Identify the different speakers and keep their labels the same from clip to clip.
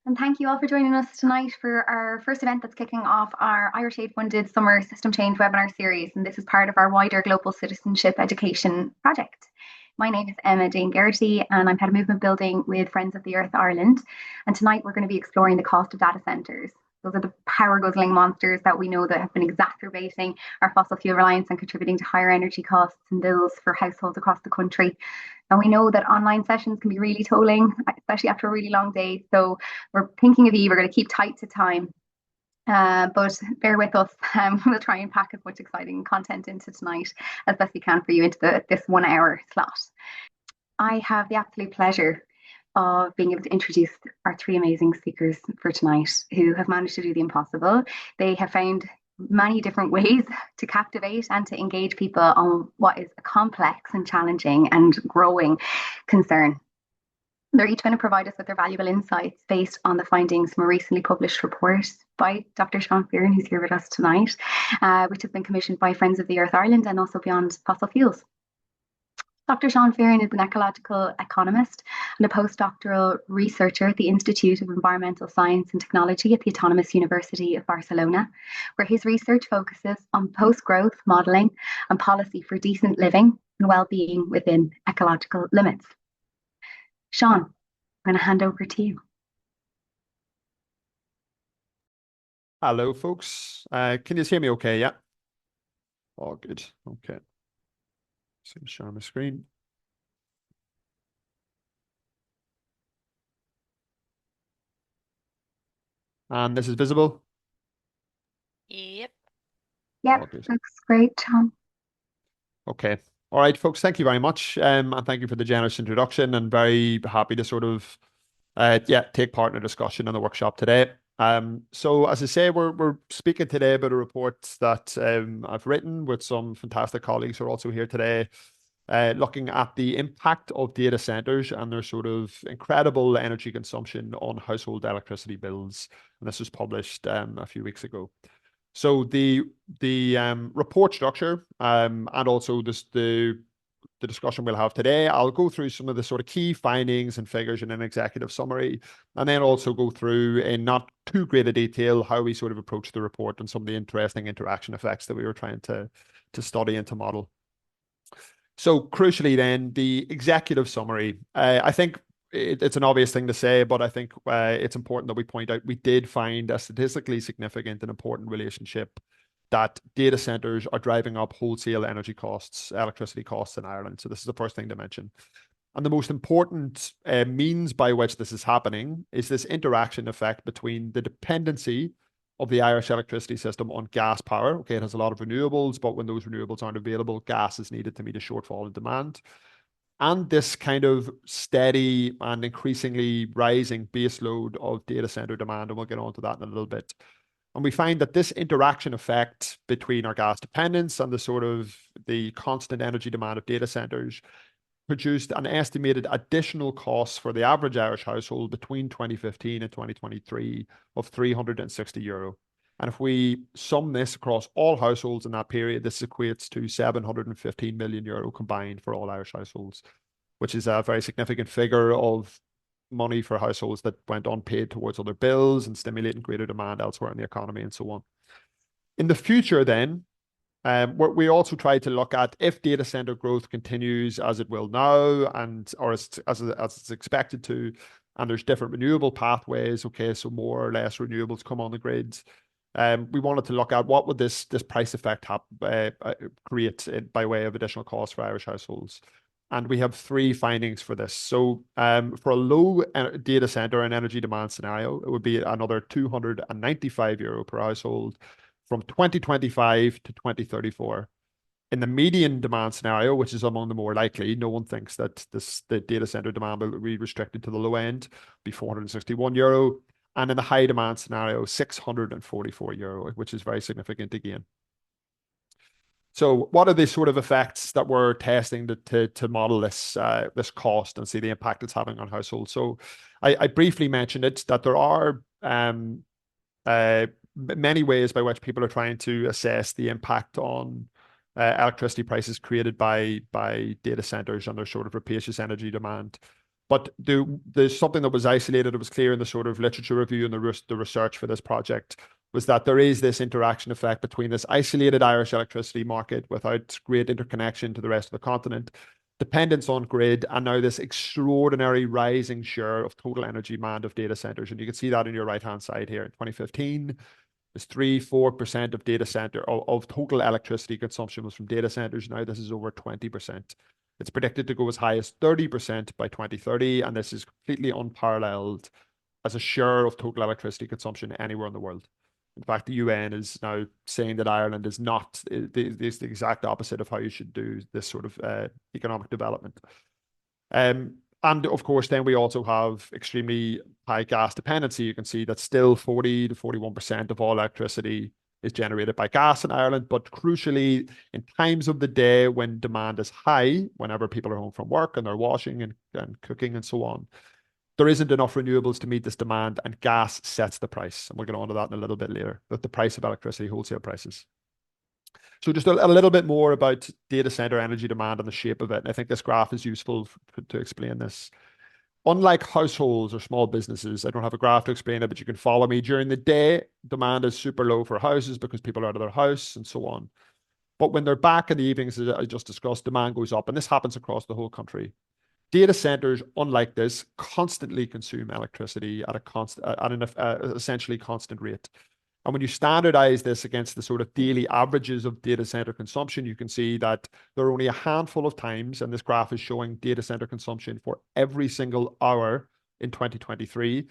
Speaker 1: And thank you all for joining us tonight for our first event that's kicking off our Irish Aid funded Summer System Change webinar series. And this is part of our wider global citizenship education project. My name is Emma Jane Geraghty, and I'm head of movement building with Friends of the Earth Ireland. And tonight we're going to be exploring the cost of data centres. Those are the power guzzling monsters that we know that have been exacerbating our fossil fuel reliance and contributing to higher energy costs and bills for households across the country. And we know that online sessions can be really tolling, especially after a really long day. So we're thinking of you. We're going to keep tight to time. But bear with us. We'll try and pack as much exciting content into tonight as best we can for you into this 1 hour slot. I have the absolute pleasure of being able to introduce our three amazing speakers for tonight who have managed to do the impossible. They have found many different ways to captivate and to engage people on what is a complex and challenging and growing concern. They're each going to provide us with their valuable insights based on the findings from a recently published report by Dr. Seán Fearon, who's here with us tonight, which has been commissioned by Friends of the Earth Ireland and also Beyond Fossil Fuels. Dr. Seán Fearon is an ecological economist and a postdoctoral researcher at the Institute of Environmental Science and Technology at the Autonomous University of Barcelona, where his research focuses on post-growth modelling and policy for decent living and well-being within ecological limits. Seán, I'm going to hand over to you.
Speaker 2: Hello, folks. Can you hear me okay? Yeah. Oh, good. Okay. So share my screen. And this is visible?
Speaker 3: Yep.
Speaker 1: Yep, looks great, Seán.
Speaker 2: Okay. All right, folks, thank you very much. And thank you for the generous introduction, and very happy to sort of take part in a discussion in the workshop today. So as I say, we're speaking today about a report that I've written with some fantastic colleagues who are also here today, looking at the impact of data centers and their sort of incredible energy consumption on household electricity bills. And this was published a few weeks ago. So the report structure and also the discussion we'll have today, I'll go through some of the sort of key findings and figures in an executive summary, and then also go through in not too great a detail how we sort of approach the report and some of the interesting interaction effects that we were trying to study and to model. So crucially then, the executive summary, I think it's an obvious thing to say, but I think it's important that we point out we did find a statistically significant and important relationship that data centers are driving up wholesale energy costs, electricity costs in Ireland. So this is the first thing to mention. And the most important means by which this is happening is this interaction effect between the dependency of the Irish electricity system on gas power. Okay, it has a lot of renewables, but when those renewables aren't available, gas is needed to meet a shortfall in demand. And this kind of steady and increasingly rising baseload of data center demand, and we'll get on to that in a little bit. And we find that this interaction effect between our gas dependence and the sort of the constant energy demand of data centers produced an estimated additional cost for the average Irish household between 2015 and 2023 of €360. And if we sum this across all households in that period, this equates to €715 million combined for all Irish households, which is a very significant figure of money for households that went unpaid towards other bills and stimulating greater demand elsewhere in the economy and so on. In the future then, we also try to look at if data center growth continues as it will now or as it's expected to, and there's different renewable pathways, okay, so more or less renewables come on the grids. We wanted to look at what would this price effect create by way of additional costs for Irish households. And we have three findings for this. So for a low data center and energy demand scenario, it would be another €295 per household from 2025 to 2034. In the median demand scenario, which is among the more likely, no one thinks that the data center demand will be restricted to the low end, be €461. And in the high demand scenario, €644, which is very significant again. So what are the sort of effects that we're testing to model this cost and see the impact it's having on households? So I briefly mentioned it, that there are many ways by which people are trying to assess the impact on electricity prices created by data centers and their sort of rapacious energy demand. But there's something that was isolated, it was clear in the sort of literature review and the research for this project, was that there is this interaction effect between this isolated Irish electricity market without great interconnection to the rest of the continent, dependence on grid, and now this extraordinary rising share of total energy demand of data centers. And you can see that on your right-hand side here. In 2015, it's 3-4% of data center of total electricity consumption was from data centers. Now this is over 20%. It's predicted to go as high as 30% by 2030, and this is completely unparalleled as a share of total electricity consumption anywhere in the world. In fact, the UN is now saying that Ireland is not, is the exact opposite of how you should do this sort of economic development. And of course, then we also have extremely high gas dependency. You can see that still 40 to 41% of all electricity is generated by gas in Ireland. But crucially, in times of the day when demand is high, whenever people are home from work and they're washing and cooking and so on, there isn't enough renewables to meet this demand, and gas sets the price. And we'll get on to that in a little bit later, but the price of electricity, wholesale prices. So just a little bit more about data center energy demand and the shape of it. And I think this graph is useful to explain this. Unlike households or small businesses, I don't have a graph to explain it, but you can follow me. During the day, demand is super low for houses because people are out of their house and so on. But when they're back in the evenings, as I just discussed, demand goes up, and this happens across the whole country. Data centers, unlike this, constantly consume electricity at an essentially constant rate. And when you standardize this against the sort of daily averages of data center consumption, you can see that there are only a handful of times, and this graph is showing data center consumption for every single hour in 2023.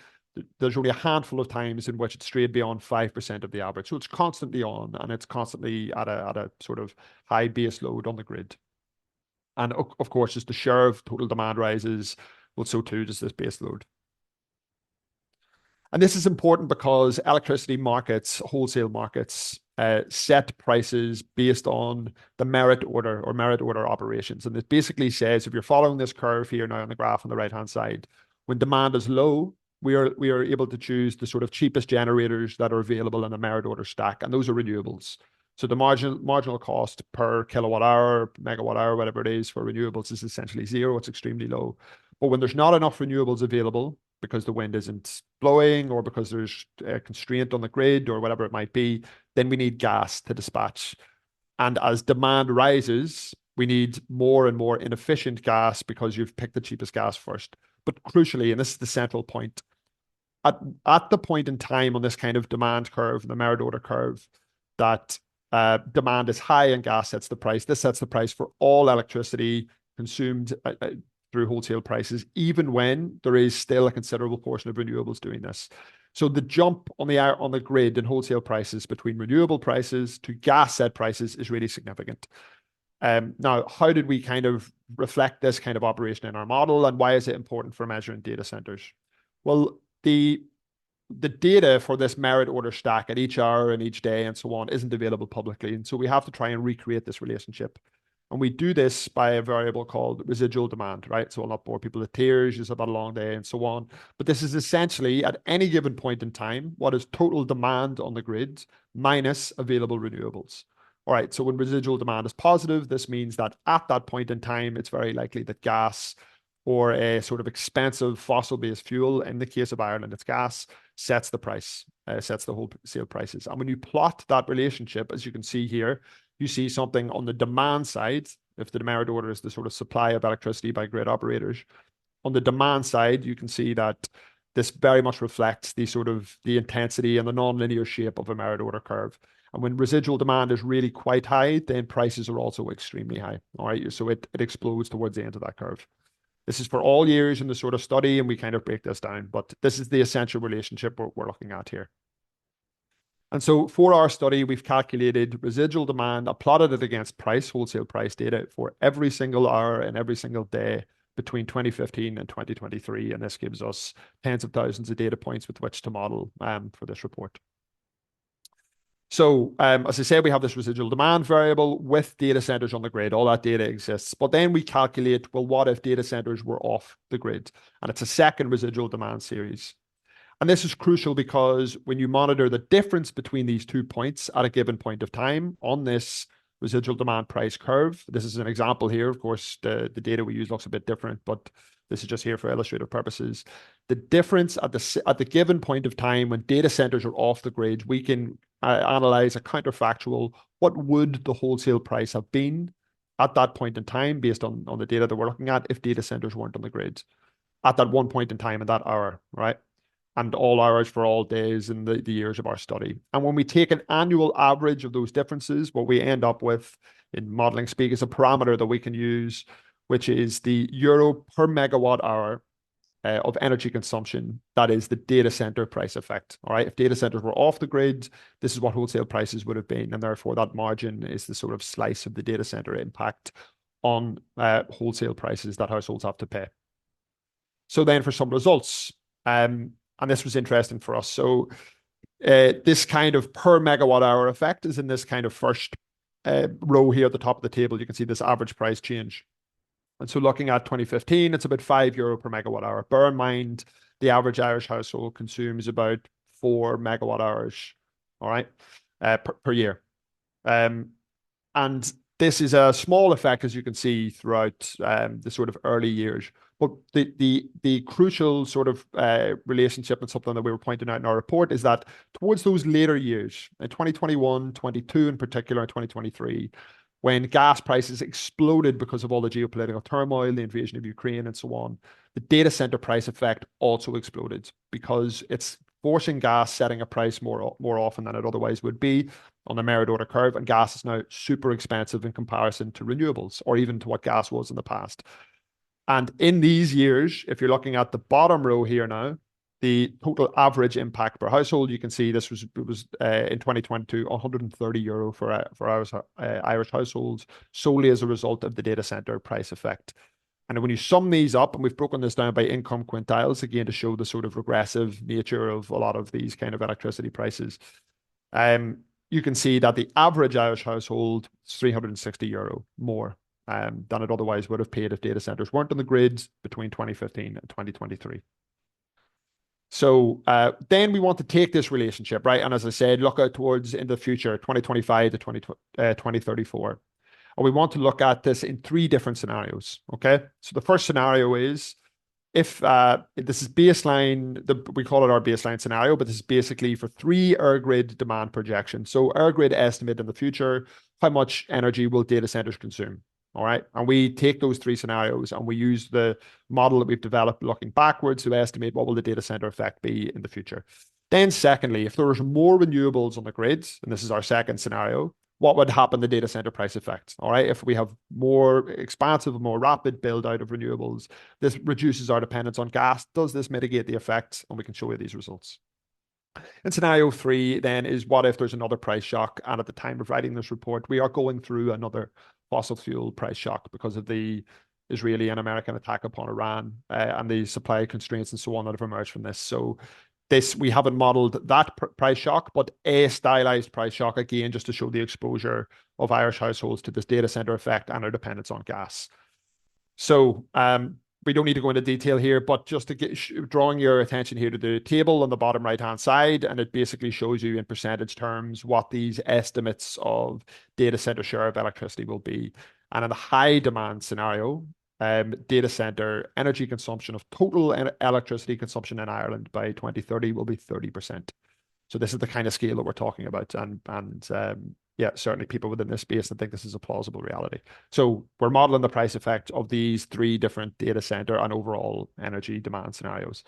Speaker 2: There's only a handful of times in which it's strayed beyond 5% of the average. So it's constantly on, and it's constantly at a sort of high base load on the grid. And of course, as the share of total demand rises, well, so too does this base load. And this is important because electricity markets, wholesale markets, set prices based on the merit order or merit order operations. And it basically says, if you're following this curve here now on the graph on the right-hand side, when demand is low, we are able to choose the sort of cheapest generators that are available in the merit order stack, and those are renewables. So the marginal cost per kilowatt hour, megawatt hour, whatever it is for renewables is essentially zero. It's extremely low. But when there's not enough renewables available because the wind isn't blowing or because there's a constraint on the grid or whatever it might be, then we need gas to dispatch. And as demand rises, we need more and more inefficient gas because you've picked the cheapest gas first. But crucially, and this is the central point, at the point in time on this kind of demand curve, the merit order curve, that demand is high and gas sets the price. This sets the price for all electricity consumed through wholesale prices, even when there is still a considerable portion of renewables doing this. So the jump on the grid in wholesale prices between renewable prices to gas set prices is really significant. Now, how did we kind of reflect this kind of operation in our model, and why is it important for measuring data centers? Well, the data for this merit order stack at each hour and each day and so on isn't available publicly. And so we have to try and recreate this relationship. And we do this by a variable called residual demand, right? So I'll not bore people with tears, just about a long day and so on. But this is essentially at any given point in time, what is total demand on the grid minus available renewables. All right, so when residual demand is positive, this means that at that point in time, it's very likely that gas or a sort of expensive fossil-based fuel, in the case of Ireland, it's gas, sets the price, sets the wholesale prices. And when you plot that relationship, as you can see here, you see something on the demand side, if the merit order is the sort of supply of electricity by grid operators. On the demand side, you can see that this very much reflects the sort of the intensity and the non-linear shape of a merit order curve. And when residual demand is really quite high, then prices are also extremely high. All right, so it explodes towards the end of that curve. This is for all years in the sort of study, and we kind of break this down, but this is the essential relationship we're looking at here. And so for our study, we've calculated residual demand, plotted it against price, wholesale price data for every single hour and every single day between 2015 and 2023. And this gives us tens of thousands of data points with which to model for this report. So as I said, we have this residual demand variable with data centers on the grid. All that data exists. But then we calculate, well, what if data centers were off the grid? And it's a second residual demand series. And this is crucial because when you monitor the difference between these 2 points at a given point of time on this residual demand price curve. This is an example here. Of course, the data we use looks a bit different, but this is just here for illustrative purposes. The difference at the given point of time when data centers are off the grid, we can analyze a counterfactual. What would the wholesale price have been at that point in time based on the data that we're looking at if data centers weren't on the grid at that one point in time in that hour, right? And all hours for all days in the years of our study. And when we take an annual average of those differences, what we end up with in modeling speak is a parameter that we can use, which is the euro per megawatt hour of energy consumption. That is the data center price effect. All right. If data centers were off the grid, this is what wholesale prices would have been. And therefore, that margin is the sort of slice of the data center impact on wholesale prices that households have to pay. So then for some results, and this was interesting for us. So this kind of per megawatt hour effect is in this kind of first row here at the top of the table. You can see this average price change. And so looking at 2015, it's about €5 per megawatt hour. Bear in mind, the average Irish household consumes about 4 megawatt hours, all right, per year. And this is a small effect, as you can see, throughout the sort of early years. But the crucial sort of relationship and something that we were pointing out in our report is that towards those later years, in 2021, 22 in particular, and 2023, when gas prices exploded because of all the geopolitical turmoil, the invasion of Ukraine, and so on, the data center price effect also exploded because it's forcing gas setting a price more often than it otherwise would be on the merit order curve, and gas is now super expensive in comparison to renewables or even to what gas was in the past. And in these years, if you're looking at the bottom row here now, the total average impact per household, you can see this was in 2022, €130 for Irish households solely as a result of the data center price effect. And when you sum these up, and we've broken this down by income quintiles, again, to show the sort of regressive nature of a lot of these kind of electricity prices, you can see that the average Irish household is €360 more than it otherwise would have paid if data centers weren't on the grid between 2015 and 2023. So then we want to take this relationship, right? And as I said, look out towards in the future, 2025 to 2034. And we want to look at this in 3 different scenarios, okay? So the first scenario is if this is baseline, we call it our baseline scenario, but this is basically for 3 EirGrid demand projections. So EirGrid estimate in the future, how much energy will data centers consume? All right. And we take those 3 scenarios and we use the model that we've developed looking backwards to estimate what will the data center effect be in the future. Then secondly, if there's more renewables on the grids, and this is our second scenario, what would happen to data center price effect? All right. If we have more expansive, more rapid build out of renewables, this reduces our dependence on gas. Does this mitigate the effects? And we can show you these results. And scenario 3 then is what if there's another price shock? And at the time of writing this report, we are going through another fossil fuel price shock because of the Israeli and American attack upon Iran and the supply constraints and so on that have emerged from this. So we haven't modeled that price shock, but a stylized price shock, again, just to show the exposure of Irish households to this data center effect and our dependence on gas. So we don't need to go into detail here, but just to drawing your attention here to the table on the bottom right-hand side, and it basically shows you in percentage terms what these estimates of data center share of electricity will be. And in a high demand scenario, data center energy consumption of total electricity consumption in Ireland by 2030 will be 30%. So this is the kind of scale that we're talking about. And yeah, certainly people within this space, I think this is a plausible reality. So we're modeling the price effect of these 3 different data center and overall energy demand scenarios.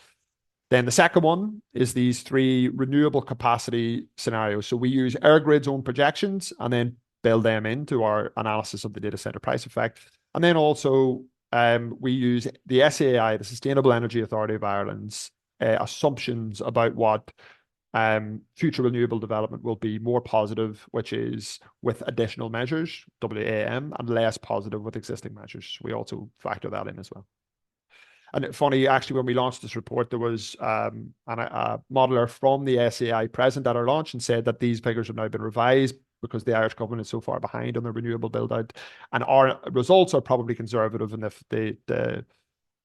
Speaker 2: Then the second one is these 3 renewable capacity scenarios. So we use EirGrid's own projections and then build them into our analysis of the data center price effect. And then also we use the SEAI, the Sustainable Energy Authority of Ireland's assumptions about what future renewable development will be more positive, which is with additional measures, WAM, and less positive with existing measures. We also factor that in as well. And funny, actually, when we launched this report, there was a modeler from the SEAI present at our launch and said that these figures have now been revised because the Irish government is so far behind on the renewable build out, and our results are probably conservative, and if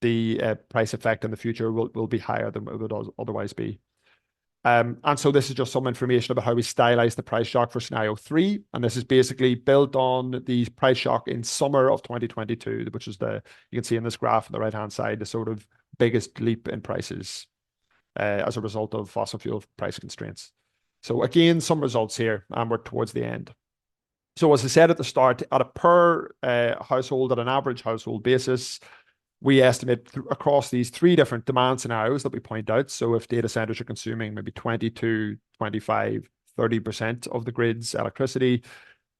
Speaker 2: the price effect in the future will be higher than it would otherwise be. And so this is just some information about how we stylize the price shock for scenario 3. And this is basically built on the price shock in summer of 2022, which is you can see in this graph on the right-hand side, the sort of biggest leap in prices as a result of fossil fuel price constraints. So again, some results here, and we're towards the end. So as I said at the start, at a per household, at an average household basis, we estimate across these 3 different demand scenarios that we point out. So if data centers are consuming maybe 22, 25, 30% of the grid's electricity,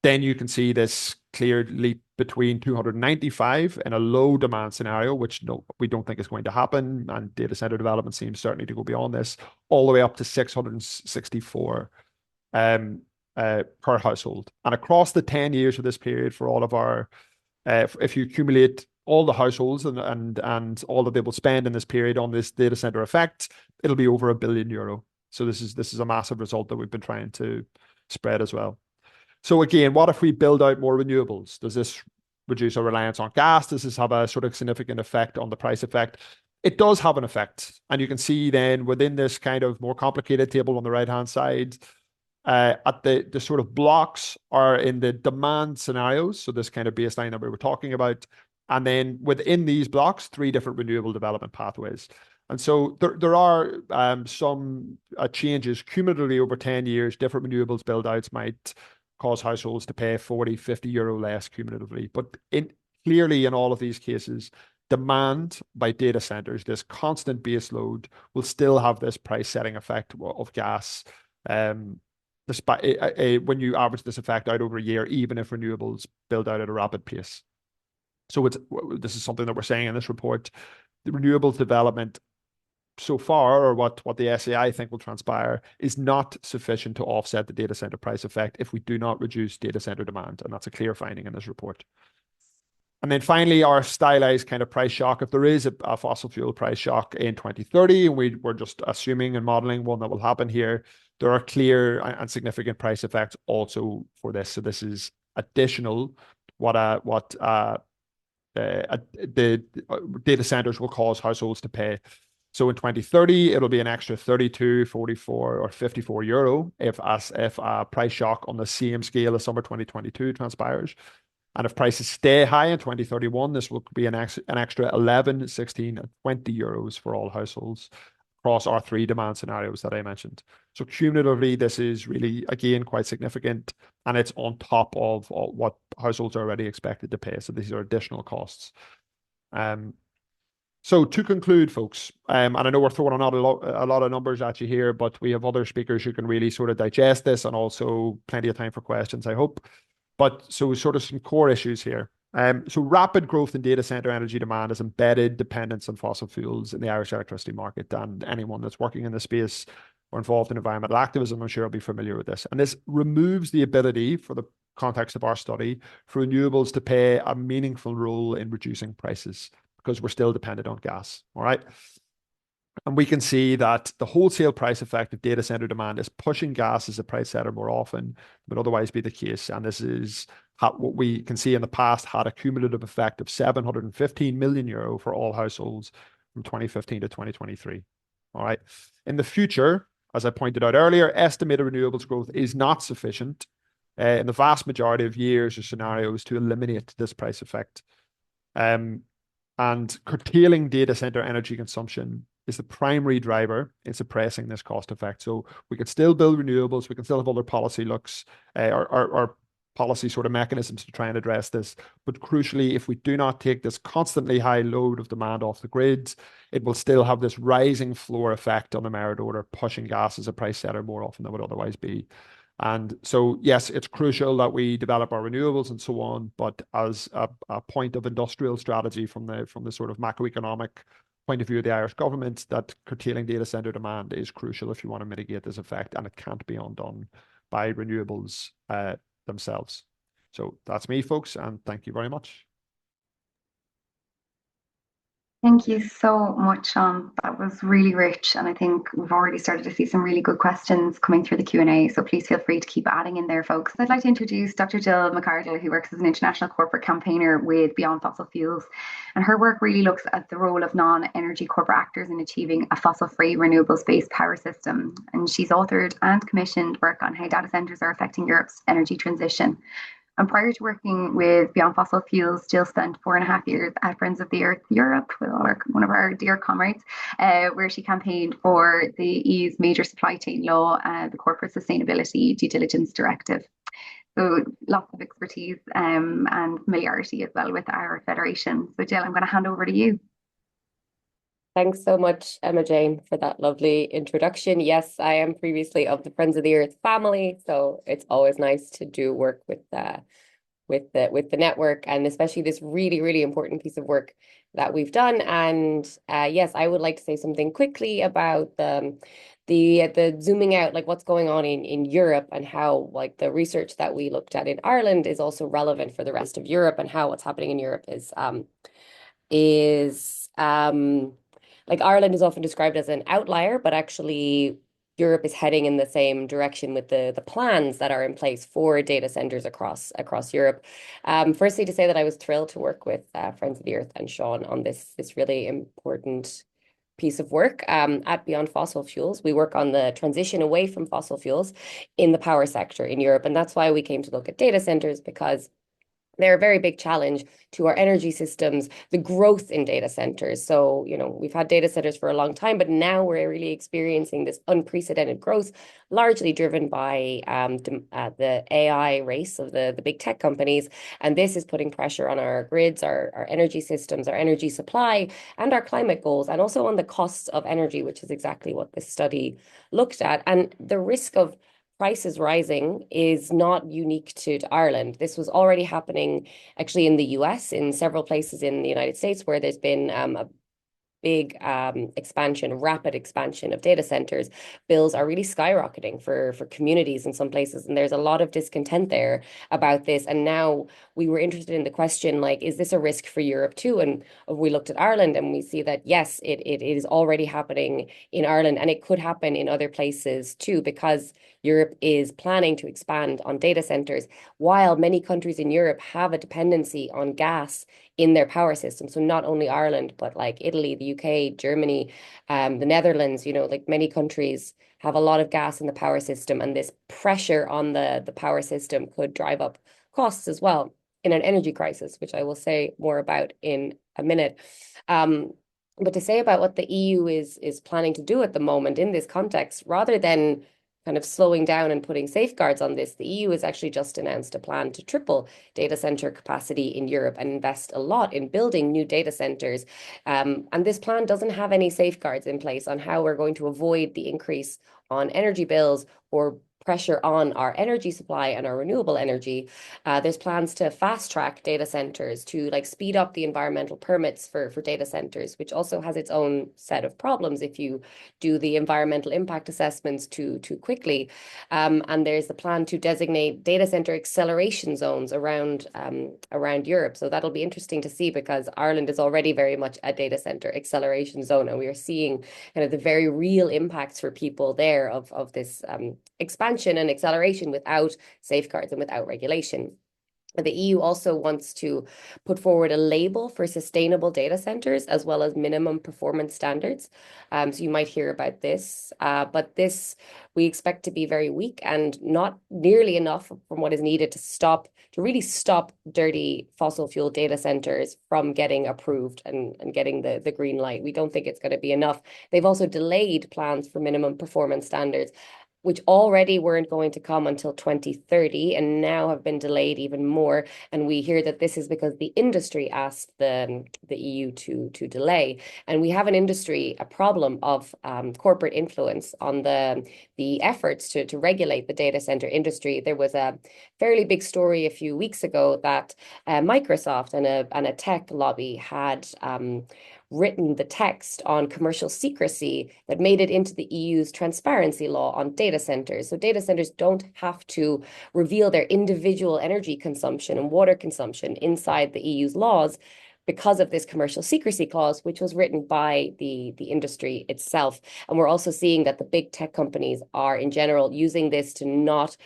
Speaker 2: then you can see this clear leap between 295 in a low demand scenario, which we don't think is going to happen, and data center development seems certainly to go beyond this, all the way up to 664 per household. And across the 10 years of this period, for all of our, if you accumulate all the households and all that they will spend in this period on this data center effect, it'll be over €1 billion. So this is a massive result that we've been trying to spread as well. So again, what if we build out more renewables? Does this reduce our reliance on gas? Does this have a sort of significant effect on the price effect? It does have an effect. And you can see then within this kind of more complicated table on the right-hand side, at the sort of blocks are in the demand scenarios. So this kind of baseline that we were talking about. And then within these blocks, 3 different renewable development pathways. And so there are some changes cumulatively over 10 years. Different renewables build-outs might cause households to pay 40, 50 euro less cumulatively. But clearly in all of these cases, demand by data centers, this constant base load, will still have this price-setting effect of gas despite when you average this effect out over a year, even if renewables build out at a rapid pace. So this is something that we're saying in this report. The renewables development so far, or what the SAI think will transpire, is not sufficient to offset the data center price effect if we do not reduce data center demand. And that's a clear finding in this report. And then finally, our stylized kind of price shock, if there is a fossil fuel price shock in 2030, and we're just assuming and modeling one that will happen here, there are clear and significant price effects also for this. So this is additional the data centers will cause households to pay. So in 2030, it'll be an extra 32, 44, or 54 euro if a price shock on the same scale as summer 2022 transpires. And if prices stay high in 2031, this will be an extra 11, 16, and 20 euros for all households across our 3 demand scenarios that I mentioned. So cumulatively, this is really, again, quite significant, and it's on top of what households are already expected to pay. So these are additional costs. So to conclude, folks, and I know we're throwing out a lot of numbers at you here, but we have other speakers who can really sort of digest this, and also plenty of time for questions, I hope. But so sort of some core issues here. So rapid growth in data center energy demand has embedded dependence on fossil fuels in the Irish electricity market. And anyone that's working in the space or involved in environmental activism, I'm sure will be familiar with this. And this removes the ability, for the context of our study, for renewables to play a meaningful role in reducing prices, because we're still dependent on gas. All right. And we can see that the wholesale price effect of data center demand is pushing gas as a price setter more often than would otherwise be the case. And this is what we can see in the past had a cumulative effect of 715 million euro for all households from 2015 to 2023. All right. In the future, as I pointed out earlier, estimated renewables growth is not sufficient in the vast majority of years or scenarios to eliminate this price effect. And curtailing data center energy consumption is the primary driver in suppressing this cost effect. So we can still build renewables, we can still have other policy looks or policy sort of mechanisms to try and address this. But crucially, if we do not take this constantly high load of demand off the grid, it will still have this rising floor effect on the merit order, pushing gas as a price setter more often than would otherwise be. And so, yes, it's crucial that we develop our renewables and so on, but as a point of industrial strategy from the sort of macroeconomic point of view of the Irish government, that curtailing data center demand is crucial if you want to mitigate this effect, and it can't be undone by renewables themselves. So that's me, folks, and thank you very much.
Speaker 1: Thank you so much, Sean. That was really rich, and I think we've already started to see some really good questions coming through the Q&A. So please feel free to keep adding in there, folks. I'd like to introduce Dr. Jill McArdle, who works as an international corporate campaigner with Beyond Fossil Fuels, and her work really looks at the role of non-energy corporate actors in achieving a fossil-free, renewables-based power system. And she's authored and commissioned work on how data centers are affecting Europe's energy transition. And prior to working with Beyond Fossil Fuels, Jill spent 4.5 years at Friends of the Earth Europe with one of our dear comrades, where she campaigned for the EU's major supply chain law, the Corporate Sustainability Due Diligence Directive. So lots of expertise and familiarity as well with our federation. So Jill, I'm going to hand over to you.
Speaker 4: Thanks so much, Emma Jane, for that lovely introduction. Yes, I am previously of the Friends of the Earth family, so it's always nice to do work with the network, and especially this really, really important piece of work that we've done. And yes, I would like to say something quickly about the zooming out, like what's going on in Europe, and how like the research that we looked at in Ireland is also relevant for the rest of Europe, and how what's happening in Europe is like Ireland is often described as an outlier, but actually Europe is heading in the same direction with the plans that are in place for data centers across Europe. Firstly, to say that I was thrilled to work with Friends of the Earth and Sean on this really important piece of work at Beyond Fossil Fuels. We work on the transition away from fossil fuels in the power sector in Europe, and that's why we came to look at data centers, because they're a very big challenge to our energy systems, the growth in data centers. So, we've had data centers for a long time, but now we're really experiencing this unprecedented growth, largely driven by the AI race of the big tech companies. And this is putting pressure on our grids, our energy systems, our energy supply, and our climate goals, and also on the costs of energy, which is exactly what this study looked at. And the risk of prices rising is not unique to Ireland. This was already happening actually in the US, in several places in the United States, where there's been a big rapid expansion of data centers. Bills are really skyrocketing for communities in some places, and there's a lot of discontent there about this. And now we were interested in the question, like, is this a risk for Europe too? And we looked at Ireland, and we see that yes, it is already happening in Ireland, and it could happen in other places too, because Europe is planning to expand on data centers, while many countries in Europe have a dependency on gas in their power system. So not only Ireland, but like Italy, the UK, Germany, the Netherlands, like many countries have a lot of gas in the power system, and this pressure on the power system could drive up costs as well in an energy crisis, which I will say more about in a minute. But to say about what the EU is planning to do at the moment in this context, rather than kind of slowing down and putting safeguards on this, the EU has actually just announced a plan to triple data center capacity in Europe and invest a lot in building new data centers. And this plan doesn't have any safeguards in place on how we're going to avoid the increase on energy bills or pressure on our energy supply and our renewable energy. There's plans to fast track data centers, to like speed up the environmental permits for data centers, which also has its own set of problems if you do the environmental impact assessments too quickly. And there's the plan to designate data center acceleration zones around Europe. So that'll be interesting to see, because Ireland is already very much a data center acceleration zone, and we are seeing kind of the very real impacts for people there of this expansion and acceleration without safeguards and without regulation. The EU also wants to put forward a label for sustainable data centers, as well as minimum performance standards. So you might hear about this, but this we expect to be very weak and not nearly enough from what is needed to really stop dirty fossil fuel data centers from getting approved and getting the green light. We don't think it's going to be enough. They've also delayed plans for minimum performance standards, which already weren't going to come until 2030 and now have been delayed even more. And we hear that this is because the industry asked the EU to delay. And we have a problem of corporate influence on the efforts to regulate the data center industry. There was a fairly big story a few weeks ago that Microsoft and a tech lobby had written the text on commercial secrecy that made it into the EU's transparency law on data centers. So data centers don't have to reveal their individual energy consumption and water consumption inside the EU's laws, because of this commercial secrecy clause, which was written by the industry itself. And we're also seeing that the big tech companies are in general using this to not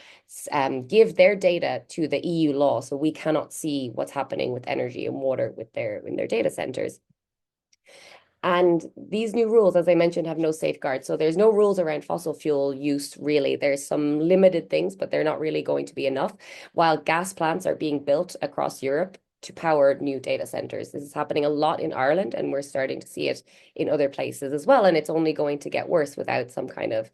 Speaker 4: give their data to the EU law. So we cannot see what's happening with energy and water in their data centers. And these new rules, as I mentioned, have no safeguards. So there's no rules around fossil fuel use, really. There's some limited things, but they're not really going to be enough. While gas plants are being built across Europe to power new data centers. This is happening a lot in Ireland, and we're starting to see it in other places as well. And it's only going to get worse without some kind of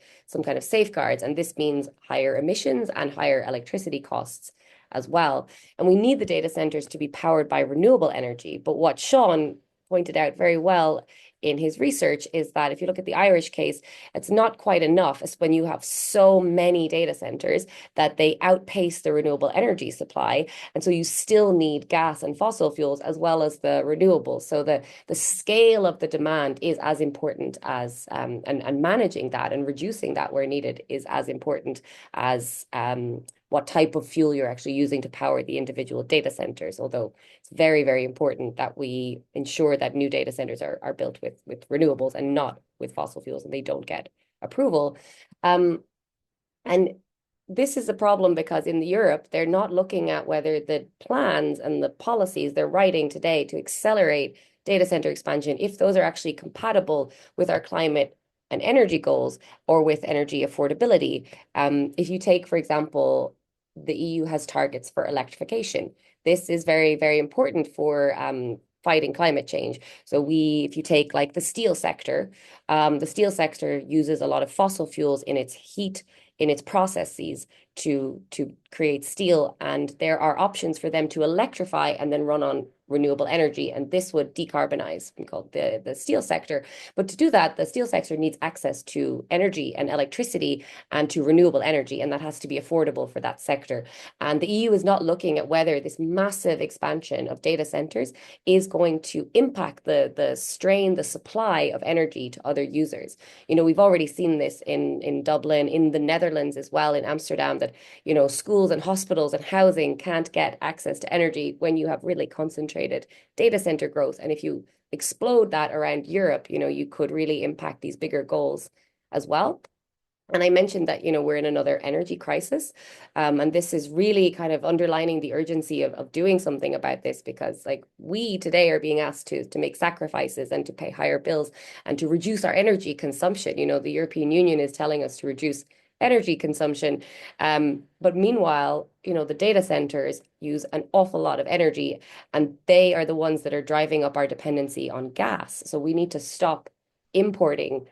Speaker 4: safeguards. And this means higher emissions and higher electricity costs as well. And we need the data centers to be powered by renewable energy. But what Seán pointed out very well in his research is that if you look at the Irish case, it's not quite enough as when you have so many data centers that they outpace the renewable energy supply. And so you still need gas and fossil fuels as well as the renewables. So the scale of the demand is as important as, and managing that and reducing that where needed is as important as what type of fuel you're actually using to power the individual data centers, although it's very, very important that we ensure that new data centers are built with renewables and not with fossil fuels, and they don't get approval. And this is a problem because in Europe, they're not looking at whether the plans and the policies they're writing today to accelerate data center expansion, if those are actually compatible with our climate and energy goals or with energy affordability. If you take, for example, the EU has targets for electrification. This is very, very important for fighting climate change. So if you take like the steel sector uses a lot of fossil fuels in its heat, in its processes to create steel, and there are options for them to electrify and then run on renewable energy, and this would decarbonize, called the steel sector. But to do that, the steel sector needs access to energy and electricity and to renewable energy, and that has to be affordable for that sector. And the EU is not looking at whether this massive expansion of data centers is going to impact the supply of energy to other users. You know, we've already seen this in Dublin, in the Netherlands as well, in Amsterdam, that, you know, schools and hospitals and housing can't get access to energy when you have really concentrated data center growth. And if you explode that around Europe, you know, you could really impact these bigger goals as well. And I mentioned that, you know, we're in another energy crisis. And this is really kind of underlining the urgency of doing something about this, because like we today are being asked to make sacrifices and to pay higher bills and to reduce our energy consumption. You know, the European Union is telling us to reduce energy consumption. But meanwhile, you know, the data centers use an awful lot of energy, and they are the ones that are driving up our dependency on gas. So we need to stop importing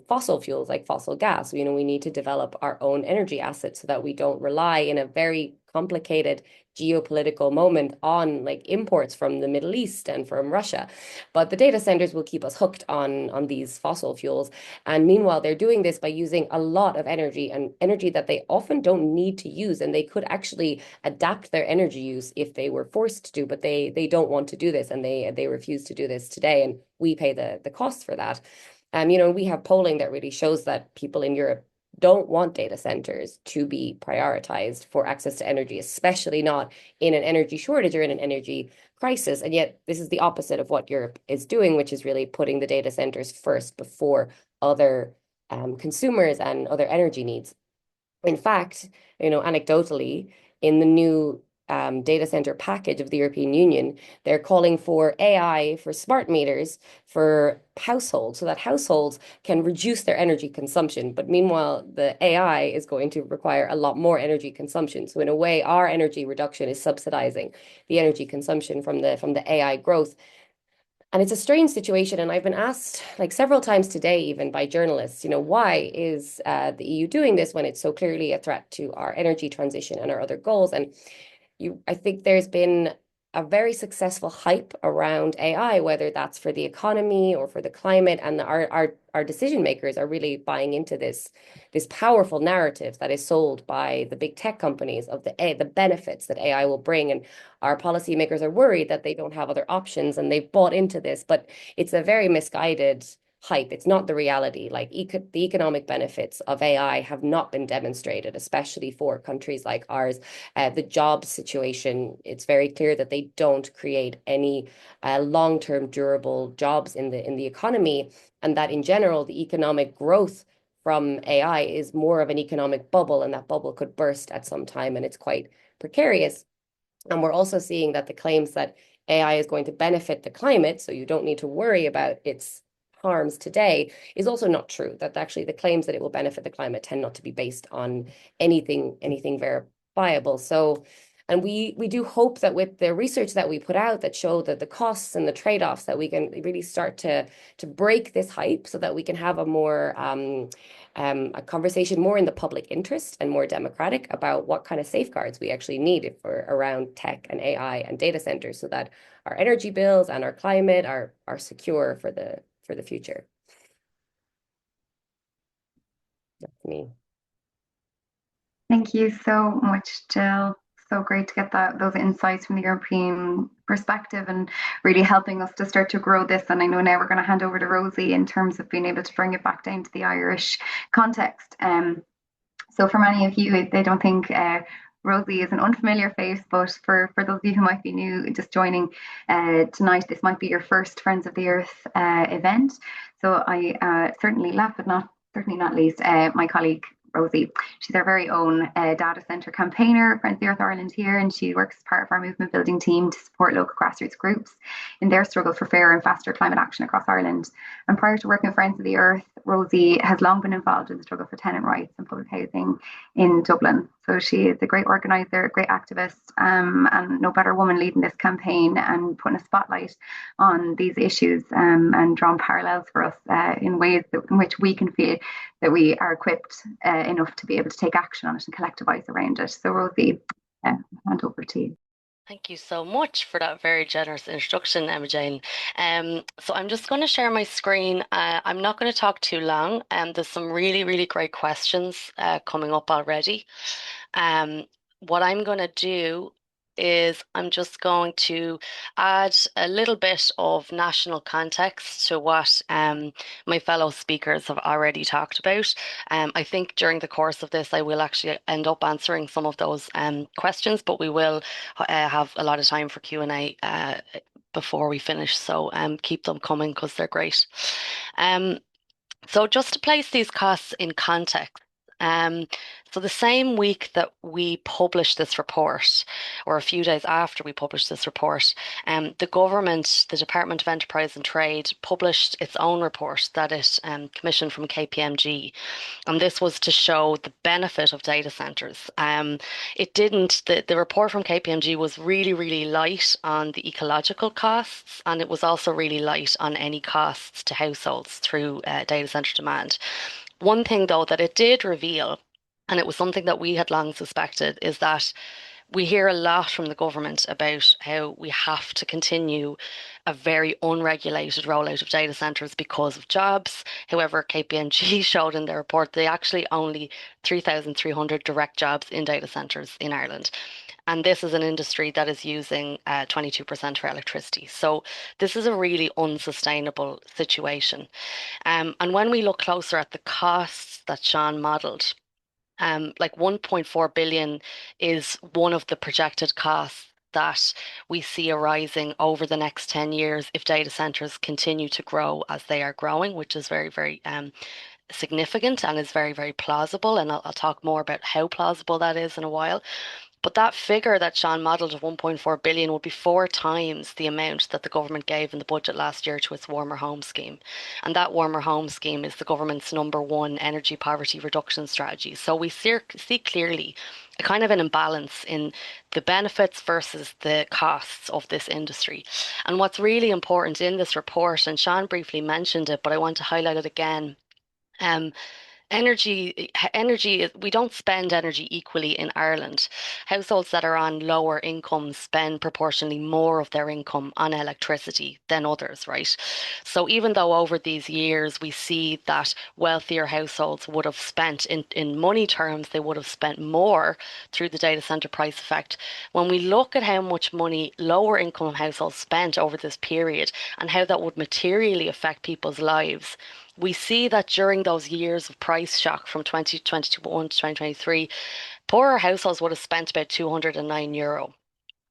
Speaker 4: fossil fuels like fossil gas. You know, we need to develop our own energy assets so that we don't rely in a very complicated geopolitical moment on like imports from the Middle East and from Russia. But the data centers will keep us hooked on these fossil fuels. And meanwhile, they're doing this by using a lot of energy, and energy that they often don't need to use. And they could actually adapt their energy use if they were forced to, but they don't want to do this, and they refuse to do this today. And we pay the costs for that. You know, we have polling that really shows that people in Europe don't want data centers to be prioritized for access to energy, especially not in an energy shortage or in an energy crisis. And yet this is the opposite of what Europe is doing, which is really putting the data centers first before other consumers and other energy needs. In fact, you know, anecdotally, in the new data center package of the European Union, they're calling for AI for smart meters for households, so that households can reduce their energy consumption. But meanwhile, the AI is going to require a lot more energy consumption. So in a way, our energy reduction is subsidizing the energy consumption from the AI growth. And it's a strange situation. And I've been asked like several times today, even by journalists, you know, why is the EU doing this when it's so clearly a threat to our energy transition and our other goals? And I think there's been a very successful hype around AI, whether that's for the economy or for the climate, and our decision makers are really buying into this powerful narrative that is sold by the big tech companies of the benefits that AI will bring, and our policymakers are worried that they don't have other options, and they've bought into this. But it's a very misguided hype. It's not the reality. Like the economic benefits of AI have not been demonstrated, especially for countries like ours. The job situation, it's very clear that they don't create any long-term durable jobs in the economy, and that in general, the economic growth from AI is more of an economic bubble, and that bubble could burst at some time, and it's quite precarious. And we're also seeing that the claims that AI is going to benefit the climate, so you don't need to worry about its harms today, is also not true. That actually the claims that it will benefit the climate tend not to be based on anything verifiable. So, and we do hope that with the research that we put out that show that the costs and the trade-offs, that we can really start to break this hype, so that we can have a more a conversation more in the public interest and more democratic about what kind of safeguards we actually need for around tech and AI and data centers, so that our energy bills and our climate are secure for the future. That's me.
Speaker 1: Thank you so much, Jill. So great to get those insights from the European perspective and really helping us to start to grow this. And I know now we're going to hand over to Rosie in terms of being able to bring it back down to the Irish context. So for many of you, they don't think Rosie is an unfamiliar face, but for those of you who might be new, just joining tonight, this might be your first Friends of the Earth event. So I certainly, last but certainly not least, my colleague Rosi. She's our very own data centre campaigner, Friends of the Earth Ireland here, and she works as part of our movement building team to support local grassroots groups in their struggle for fairer and faster climate action across Ireland. And prior to working with Friends of the Earth, Rosi has long been involved in the struggle for tenant rights and public housing in Dublin. So she is a great organiser, a great activist, and no better woman leading this campaign and putting a spotlight on these issues and drawing parallels for us in ways in which we can feel that we are equipped enough to be able to take action on it and collectivise around it. So Rosie, hand over to you.
Speaker 3: Thank you so much for that very generous introduction, Emma Jane. So I'm just going to share my screen. I'm not going to talk too long. There's some really, really great questions coming up already. What I'm going to do is I'm just going to add a little bit of national context to what my fellow speakers have already talked about. I think during the course of this, I will actually end up answering some of those questions, but we will have a lot of time for Q&A before we finish. So keep them coming because they're great. So just to place these costs in context, so the same week that we published this report, or a few days after we published this report, the government, the Department of Enterprise and Trade, published its own report that it commissioned from KPMG. And this was to show the benefit of data centres. The report from KPMG was really, really light on the ecological costs, and it was also really light on any costs to households through data centre demand. One thing, though, that it did reveal, and it was something that we had long suspected, is that we hear a lot from the government about how we have to continue a very unregulated rollout of data centres because of jobs. However, KPMG showed in their report they actually only 3,300 direct jobs in data centres in Ireland. And this is an industry that is using 22% of our electricity. So this is a really unsustainable situation. And when we look closer at the costs that Seán modelled, like 1.4 billion is one of the projected costs that we see arising over the next 10 years if data centres continue to grow as they are growing, which is very, very significant and is very, very plausible. And I'll talk more about how plausible that is in a while. But that figure that Seán modelled of 1.4 billion would be 4 times the amount that the government gave in the budget last year to its Warmer Home Scheme. And that Warmer Home Scheme is the government's #1 energy poverty reduction strategy. So we see clearly a kind of an imbalance in the benefits versus the costs of this industry. And what's really important in this report, and Seán briefly mentioned it, but I want to highlight it again, Energy, we don't spend energy equally in Ireland. Households that are on lower incomes spend proportionally more of their income on electricity than others, right? So even though over these years we see that wealthier households would have spent, in money terms, they would have spent more through the data center price effect. When we look at how much money lower income households spent over this period and how that would materially affect people's lives, we see that during those years of price shock from 2021 to 2023, poorer households would have spent about €209,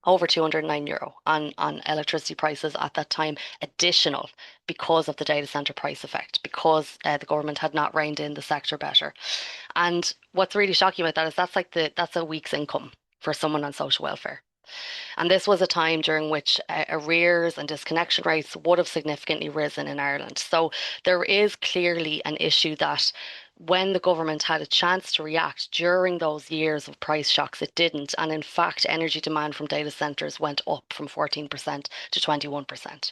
Speaker 3: over €209 on electricity prices at that time, additional because of the data center price effect, because the government had not reined in the sector better. And what's really shocking about that is that's a week's income for someone on social welfare. And this was a time during which arrears and disconnection rates would have significantly risen in Ireland. So there is clearly an issue that when the government had a chance to react during those years of price shocks, it didn't. And in fact, energy demand from data centres went up from 14% to 21%.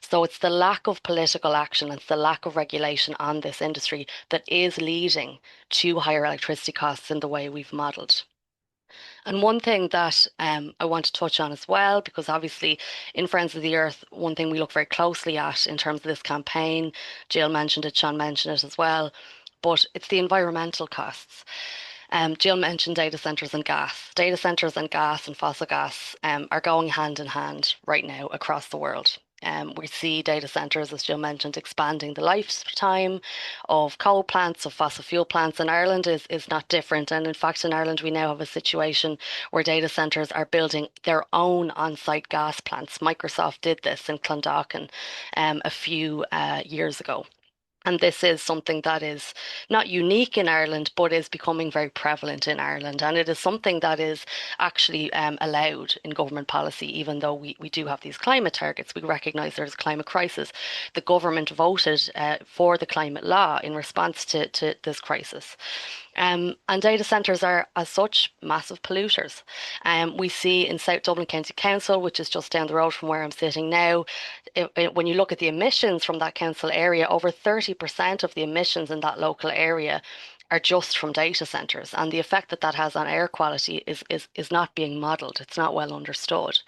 Speaker 3: So it's the lack of political action, it's the lack of regulation on this industry that is leading to higher electricity costs in the way we've modelled. And one thing that I want to touch on as well, because obviously in Friends of the Earth, one thing we look very closely at in terms of this campaign, Jill mentioned it, Seán mentioned it as well, but it's the environmental costs. Jill mentioned data centres and gas. Data centres and gas and fossil gas are going hand in hand right now across the world. We see data centres, as Jill mentioned, expanding the lifetime of coal plants, of fossil fuel plants, and Ireland is not different. And in fact, in Ireland, we now have a situation where data centres are building their own on-site gas plants. Microsoft did this in Clondalkin a few years ago. And this is something that is not unique in Ireland, but is becoming very prevalent in Ireland. And it is something that is actually allowed in government policy, even though we do have these climate targets. We recognise there's a climate crisis. The government voted for the climate law in response to this crisis. And data centres are, as such, massive polluters. We see in South Dublin County Council, which is just down the road from where I'm sitting now, when you look at the emissions from that council area, over 30% of the emissions in that local area are just from data centres. And the effect that that has on air quality is not being modelled. It's not well understood.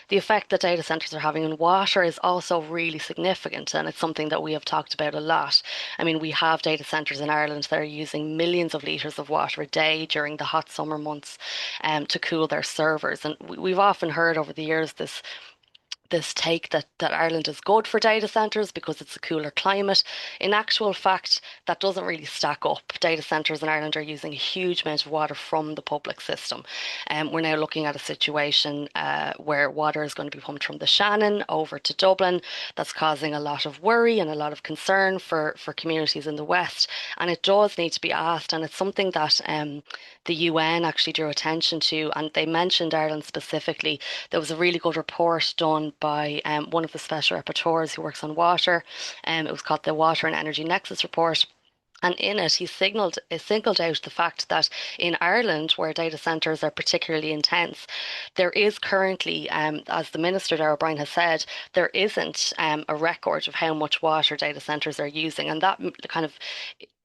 Speaker 3: The effect that data centres are having on water is also really significant, and it's something that we have talked about a lot. I mean, we have data centres in Ireland that are using millions of litres of water a day during the hot summer months to cool their servers. And we've often heard over the years this take that Ireland is good for data centres because it's a cooler climate. In actual fact, that doesn't really stack up. Data centres in Ireland are using a huge amount of water from the public system. We're now looking at a situation where water is going to be pumped from the Shannon over to Dublin. That's causing a lot of worry and a lot of concern for communities in the West. And it does need to be asked, and it's something that the UN actually drew attention to, and they mentioned Ireland specifically. There was a really good report done by one of the special rapporteurs who works on water. It was called the Water and Energy Nexus Report. And in it, he singled out the fact that in Ireland, where data centres are particularly intense, there is currently, as the Minister, Darragh O'Brien, has said, there isn't a record of how much water data centres are using. And that kind of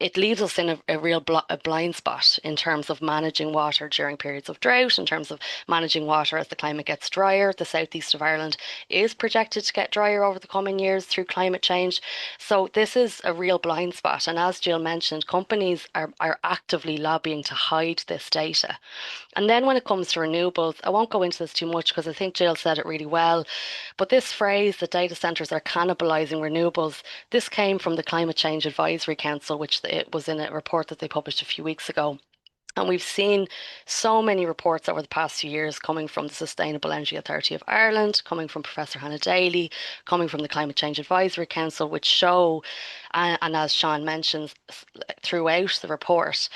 Speaker 3: it leaves us in a real blind spot in terms of managing water during periods of drought, in terms of managing water as the climate gets drier. The southeast of Ireland is projected to get drier over the coming years through climate change. So this is a real blind spot. And as Jill mentioned, companies are actively lobbying to hide this data. And then when it comes to renewables, I won't go into this too much because I think Jill said it really well, but this phrase that data centres are cannibalising renewables, this came from the Climate Change Advisory Council, which it was in a report that they published a few weeks ago. And we've seen so many reports over the past few years coming from the Sustainable Energy Authority of Ireland, coming from Professor Hannah Daly, coming from the Climate Change Advisory Council, which show, and as Seán mentions throughout the report,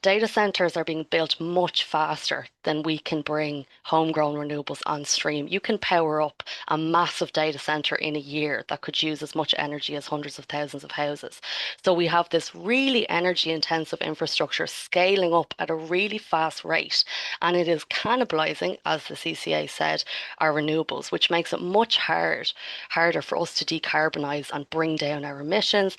Speaker 3: data centres are being built much faster than we can bring homegrown renewables on stream. You can power up a massive data centre in a year that could use as much energy as hundreds of thousands of houses. So we have this really energy intensive infrastructure scaling up at a really fast rate, and it is cannibalising, as the CCA said, our renewables, which makes it much harder for us to decarbonise and bring down our emissions,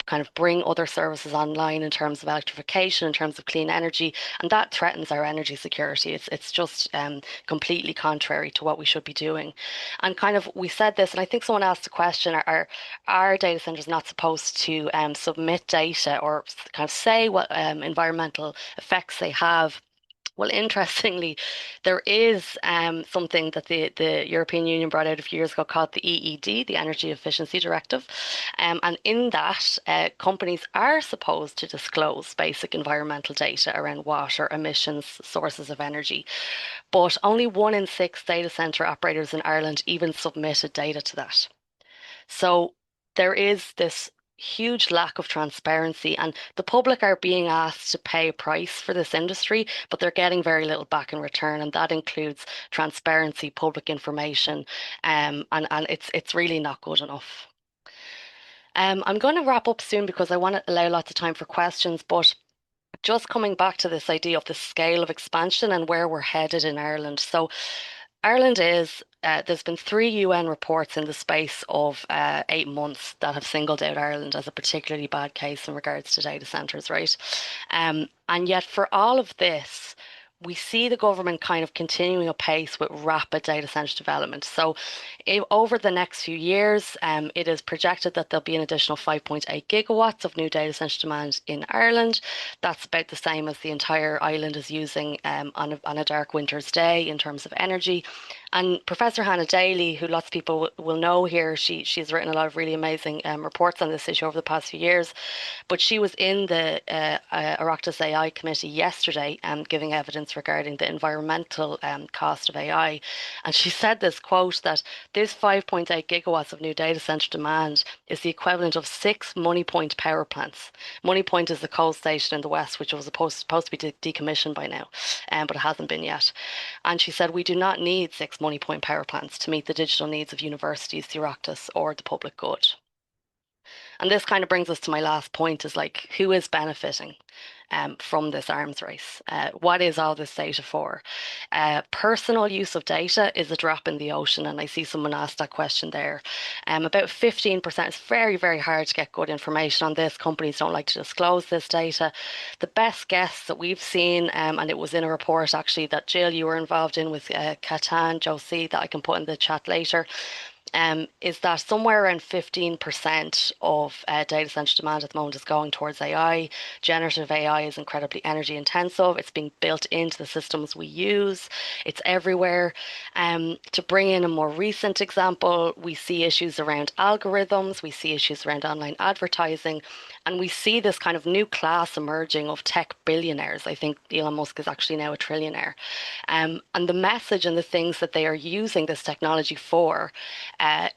Speaker 3: kind of bring other services online in terms of electrification, in terms of clean energy, and that threatens our energy security. It's just completely contrary to what we should be doing. And kind of we said this, and I think someone asked a question: Are data centers not supposed to submit data or kind of say what environmental effects they have? Well, interestingly, there is something that the European Union brought out a few years ago called the EED, the Energy Efficiency Directive. And in that, companies are supposed to disclose basic environmental data around water, emissions, sources of energy. But only 1 in 6 data center operators in Ireland even submitted data to that. So there is this huge lack of transparency, and the public are being asked to pay a price for this industry, but they're getting very little back in return, and that includes transparency, public information, and it's really not good enough. I'm going to wrap up soon because I want to allow lots of time for questions, but just coming back to this idea of the scale of expansion and where we're headed in Ireland. So Ireland is, there's been 3 UN reports in the space of 8 months that have singled out Ireland as a particularly bad case in regards to data centres, right? And yet for all of this, we see the government kind of continuing apace with rapid data centre development. So over the next few years, it is projected that there'll be an additional 5.8 gigawatts of new data centre demand in Ireland. That's about the same as the entire island is using on a dark winter's day in terms of energy. And Professor Hannah Daly, who lots of people will know here, she's written a lot of really amazing reports on this issue over the past few years. But she was in the Oireachtas AI committee yesterday giving evidence regarding the environmental cost of AI. And she said this quote that this 5.8 gigawatts of new data centre demand is the equivalent of 6 Moneypoint power plants. Moneypoint is the coal station in the west, which was supposed to be decommissioned by now, but it hasn't been yet. And she said, we do not need 6 Moneypoint power plants to meet the digital needs of universities, the Oireachtas, or the public good. And this kind of brings us to my last point, is like, who is benefiting from this arms race? What is all this data for? Personal use of data is a drop in the ocean, and I see someone asked that question there. About 15%. It's very, very hard to get good information on this. Companies don't like to disclose this data. The best guess that we've seen, and it was in a report actually that Jill, you were involved in with Catan, Josie, that I can put in the chat later, is that somewhere around 15% of data center demand at the moment is going towards AI. Generative AI is incredibly energy intensive. It's being built into the systems we use. It's everywhere. To bring in a more recent example, we see issues around algorithms, we see issues around online advertising, and we see this kind of new class emerging of tech billionaires. I think Elon Musk is actually now a trillionaire. And the message and the things that they are using this technology for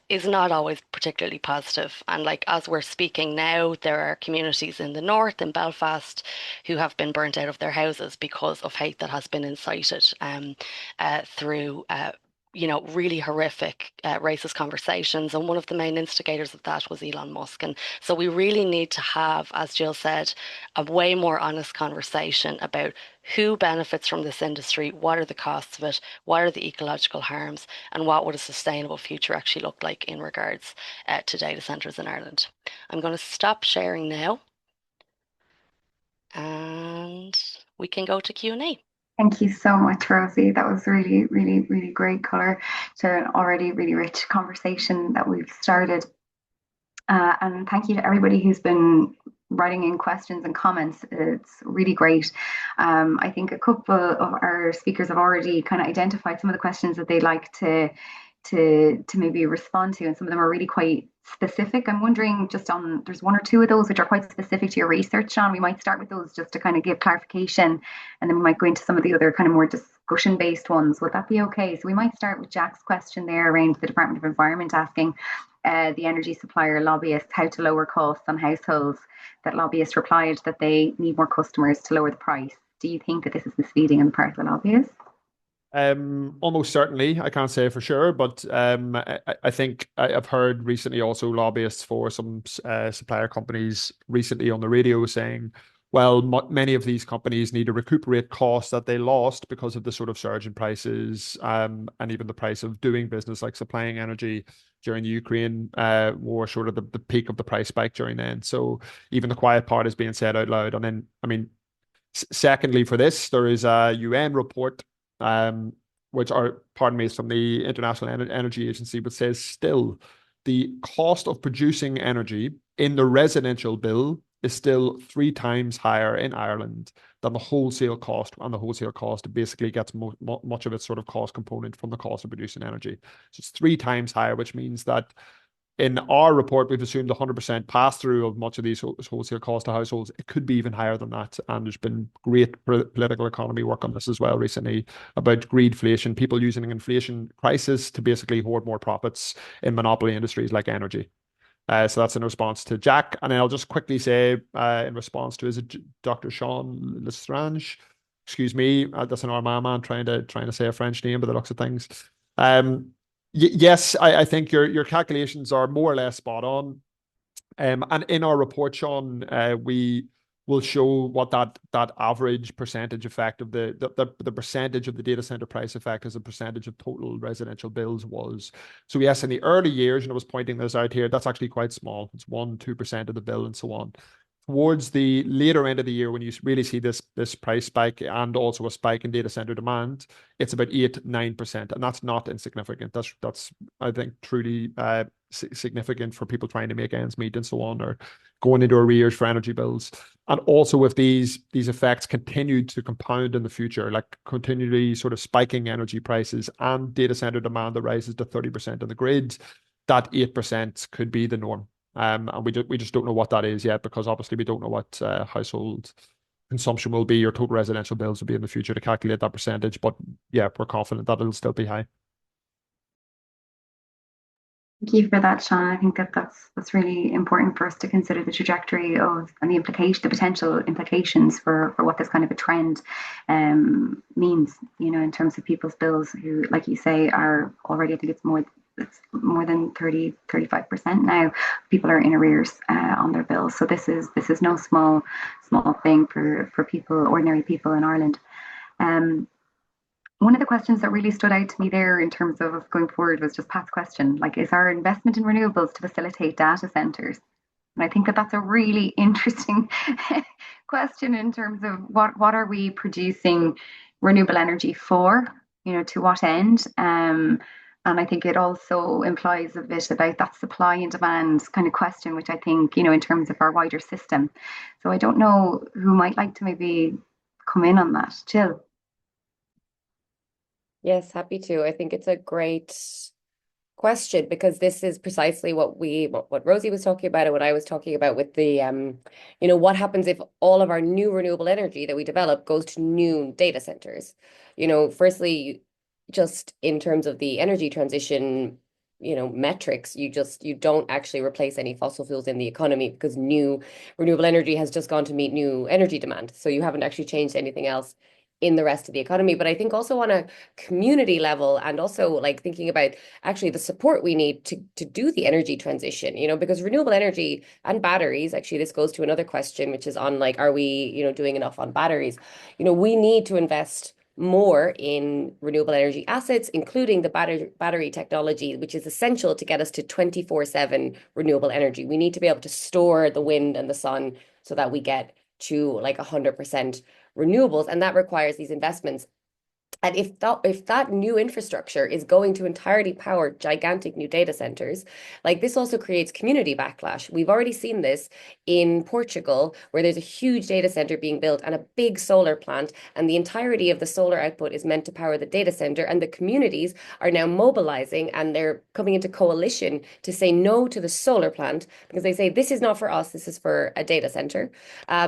Speaker 3: is not always particularly positive. And like, as we're speaking now, there are communities in the north, in Belfast, who have been burnt out of their houses because of hate that has been incited through really horrific racist conversations. And one of the main instigators of that was Elon Musk. And so we really need to have, as Jill said, a way more honest conversation about who benefits from this industry, what are the costs of it, what are the ecological harms, and what would a sustainable future actually look like in regards to data centres in Ireland. I'm going to stop sharing now, and we can go to Q&A.
Speaker 1: Thank you so much, Rosie. That was really, really, really great colour to an already really rich conversation that we've started. And thank you to everybody who's been writing in questions and comments. It's really great. I think a couple of our speakers have already kind of identified some of the questions that they'd like to maybe respond to, and some of them are really quite specific. I'm wondering just on, there's 1 or 2 of those which are quite specific to your research, Seán. We might start with those just to kind of give clarification, and then we might go into some of the other kind of more discussion based ones. Would that be okay? So we might start with Jack's question there around the Department of Environment asking the energy supplier lobbyists how to lower costs on households. That lobbyist replied that they need more customers to lower the price. Do you think that this is misleading on the part of the lobbyists?
Speaker 2: Almost certainly. I can't say for sure, but I think I've heard recently also lobbyists for some supplier companies recently on the radio saying well, many of these companies need to recuperate costs that they lost because of the sort of surge in prices, and even the price of doing business, like supplying energy during the Ukraine war, sort of the peak of the price spike during then. So even the quiet part is being said out loud. And then, I mean, secondly, for this, there is a UN report, pardon me, it's from the International Energy Agency, but says still the cost of producing energy in the residential bill is still 3 times higher in Ireland than the wholesale cost, and the wholesale cost basically gets much of its sort of cost component from the cost of producing energy. So it's 3 times higher, which means that in our report, we've assumed 100% pass through of much of these wholesale costs to households. It could be even higher than that. And there's been great political economy work on this as well recently about greedflation, people using inflation crisis to basically hoard more profits in monopoly industries like energy. So that's in response to Jack. And then I'll just quickly say, in response to, is it Dr. Seán Lestrange? Excuse me, that's an Armand man trying to say a French name by the looks of things. Yes, I think your calculations are more or less spot on. And in our report, Sean, we will show what that average percentage effect of the percentage of the data center price effect as a percentage of total residential bills was. So yes, in the early years, and I was pointing this out here, that's actually quite small. It's 1-2% of the bill and so on. Towards the later end of the year, when you really see this price spike and also a spike in data center demand, it's about 8-9%, and that's not insignificant. That's I think truly significant for people trying to make ends meet and so on, or going into arrears for energy bills. And also, if these effects continue to compound in the future, like continually sort of spiking energy prices and data center demand that rises to 30% on the grid, that 8% could be the norm. And we just don't know what that is yet, because obviously we don't know what household consumption will be or total residential bills will be in the future to calculate that percentage. But yeah, we're confident that it'll still be high.
Speaker 1: Thank you for that, Sean. I think that's really important for us to consider the trajectory of and the potential implications for what this kind of a trend means, in terms of people's bills who, like you say, are already, I think it's more than 35% now. People are in arrears on their bills. So this is no small thing for people, ordinary people in Ireland. One of the questions that really stood out to me there in terms of going forward was just Pat's question, like, is our investment in renewables to facilitate data centers? And I think that's a really interesting question in terms of what are we producing renewable energy for, to what end? And I think it also implies a bit about that supply and demand kind of question, which I think, in terms of our wider system. So I don't know who might like to maybe come in on that. Jill?
Speaker 4: Yes, happy to. I think it's a great question, because this is precisely what Rosi was talking about and what I was talking about with the what happens if all of our new renewable energy that we develop goes to new data centers. Firstly, just in terms of the energy transition metrics, you don't actually replace any fossil fuels in the economy, because new renewable energy has just gone to meet new energy demand. So you haven't actually changed anything else in the rest of the economy. But I think also on a community level, and also like thinking about actually the support we need to do the energy transition, because renewable energy and batteries, actually this goes to another question, which is on like, are we, doing enough on batteries? We need to invest more in renewable energy assets, including the battery technology, which is essential to get us to 24/7 renewable energy. We need to be able to store the wind and the sun so that we get to like 100% renewables, and that requires these investments. And if that new infrastructure is going to entirely power gigantic new data centers, like this also creates community backlash. We've already seen this in Portugal, where there's a huge data center being built and a big solar plant, and the entirety of the solar output is meant to power the data center. And the communities are now mobilizing, and they're coming into coalition to say no to the solar plant, because they say this is not for us, this is for a data center.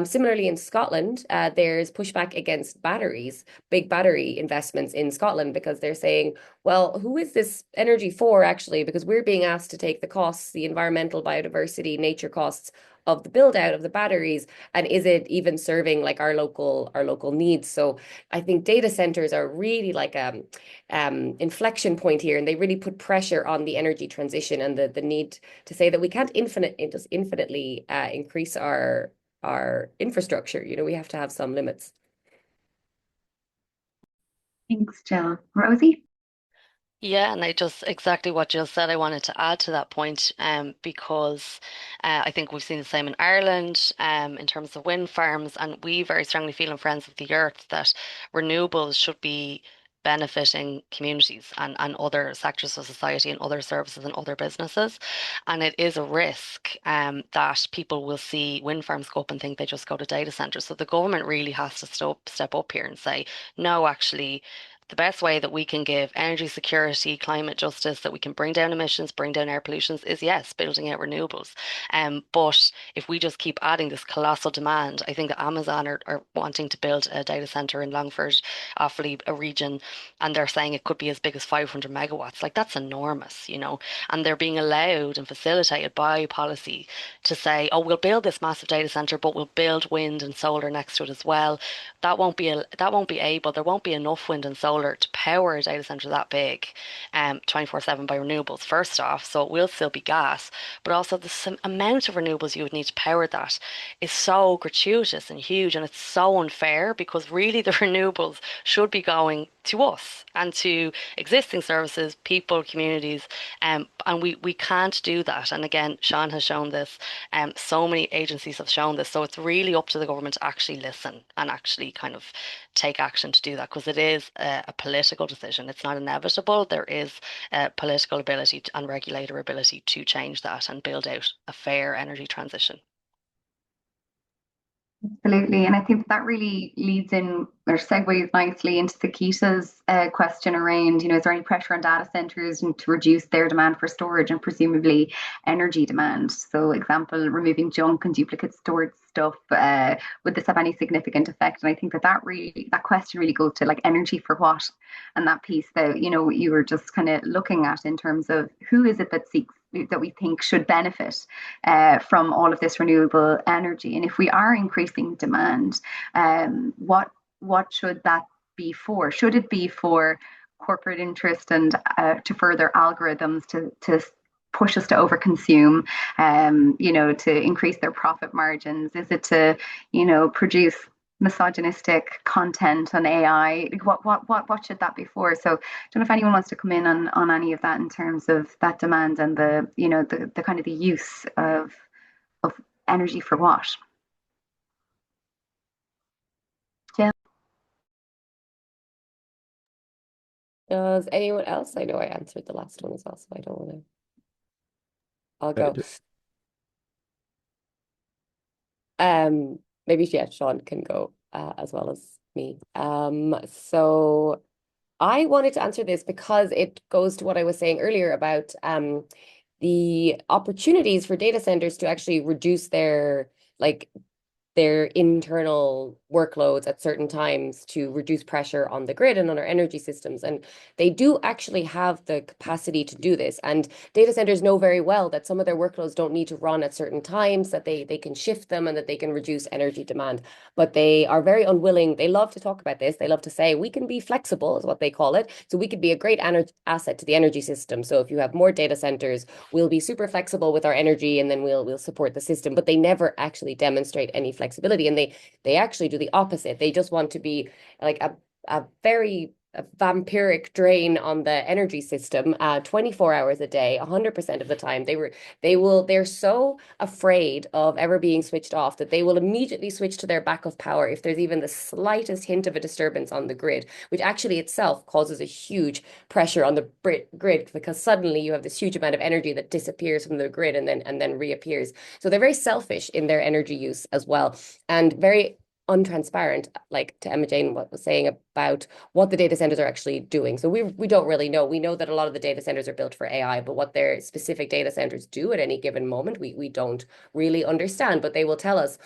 Speaker 4: Similarly, in Scotland, there's pushback against batteries, big battery investments in Scotland, because they're saying, well, who is this energy for actually? Because we're being asked to take the costs, the environmental, biodiversity, nature costs of the build out of the batteries, and is it even serving like our local needs? So I think data centers are really like a inflection point here, and they really put pressure on the energy transition and the need to say that we can't infinitely increase our our infrastructure. You know, we have to have some limits.
Speaker 1: Thanks, Jill. Rosie?
Speaker 3: Yeah, and I just exactly what Jill said. I wanted to add to that point, because I think we've seen the same in Ireland, in terms of wind farms, and we very strongly feel in Friends of the Earth that renewables should be benefiting communities and other sectors of society and other services and other businesses. And it is a risk, that people will see wind farms go up and think they just go to data centers. So the government really has to step up here and say, no, actually, the best way that we can give energy security, climate justice, that we can bring down emissions, bring down air pollutions is yes, building out renewables. But if we just keep adding this colossal demand, I think that Amazon are wanting to build a data center in Longford, Offaly, a region, and they're saying it could be as big as 500 megawatts. Like that's enormous, you know, and they're being allowed and facilitated by policy to say, oh, we'll build this massive data center, but we'll build wind and solar next to it as well. There won't be enough wind and solar to power a data center that big, 24/7 by renewables, first off. So it will still be gas, but also the amount of renewables you would need to power that is so gratuitous and huge, and it's so unfair because really the renewables should be going to us and to existing services, people, communities, and we can't do that. And again, Seán has shown this, so many agencies have shown this. So it's really up to the government to actually listen and actually kind of take action to do that, because it is a political decision. It's not inevitable. There is political ability and regulator ability to change that and build out a fair energy transition.
Speaker 1: Absolutely. And I think that really leads in or segues nicely into Sakita's question around, is there any pressure on data centers to reduce their demand for storage and presumably energy demand? So, example, removing junk and duplicate stored stuff, would this have any significant effect? And I think that question really goes to like energy for what, and that piece that, you were just kind of looking at in terms of who is it that we think should benefit from all of this renewable energy. And if we are increasing demand, what should that be for? Should it be for corporate interest and to further algorithms to push us to overconsume, to increase their profit margins? Is it to, produce misogynistic content on AI? What should that be for? So I don't know if anyone wants to come in on any of that in terms of that demand and the kind of the use of energy for what. Yeah.
Speaker 4: Does anyone else? I know I answered the last one as well, so I don't want to. I'll go. Maybe Seán can go as well as me. So I wanted to answer this because it goes to what I was saying earlier about the opportunities for data centers to actually reduce their internal workloads at certain times to reduce pressure on the grid and on our energy systems. And they do actually have the capacity to do this. And data centers know very well that some of their workloads don't need to run at certain times, that they can shift them and that they can reduce energy demand. But they are very unwilling. They love to talk about this. They love to say, we can be flexible, is what they call it. So we could be a great asset to the energy system. So if you have more data centers, we'll be super flexible with our energy and then we'll support the system. But they never actually demonstrate any flexibility, and they actually do the opposite. They just want to be like a very vampiric drain on the energy system 24 hours a day, 100% of the time. They're so afraid of ever being switched off that they will immediately switch to their backup power if there's even the slightest hint of a disturbance on the grid, which actually itself causes a huge pressure on the grid, because suddenly you have this huge amount of energy that disappears from the grid and then reappears. So they're very selfish in their energy use as well, and very untransparent, like to Emma Jane what was saying about what the data centers are actually doing. So we don't really know. We know that a lot of the data centers are built for AI, but what their specific data centers do at any given moment, we don't really understand. But they will tell us,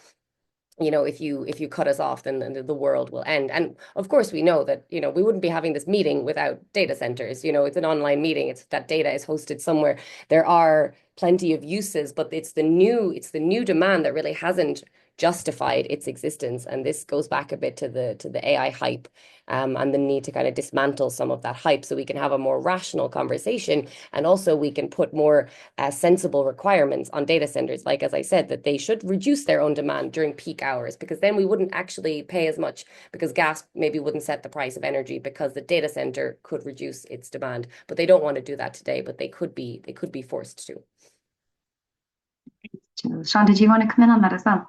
Speaker 4: if you cut us off, then the world will end. And of course, we know that, we wouldn't be having this meeting without data centers. It's an online meeting. It's that data is hosted somewhere. There are plenty of uses, but it's the new demand that really hasn't justified its existence. And this goes back a bit to the AI hype, and the need to kind of dismantle some of that hype so we can have a more rational conversation. And also we can put more sensible requirements on data centers, like, as I said, that they should reduce their own demand during peak hours, because then we wouldn't actually pay as much, because gas maybe wouldn't set the price of energy because the data center could reduce its demand. But they don't want to do that today, but they could be forced to.
Speaker 1: Seán, did you want to come in on that as well?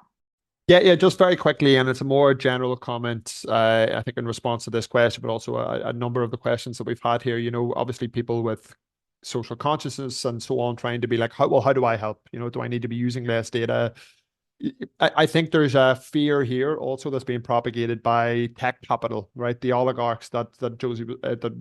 Speaker 2: Yeah, just very quickly, and it's a more general comment, I think, in response to this question, but also a number of the questions that we've had here. Obviously people with social consciousness and so on trying to be like, how do I help? Do I need to be using less data? I think there's a fear here also that's being propagated by tech capital, right? The oligarchs that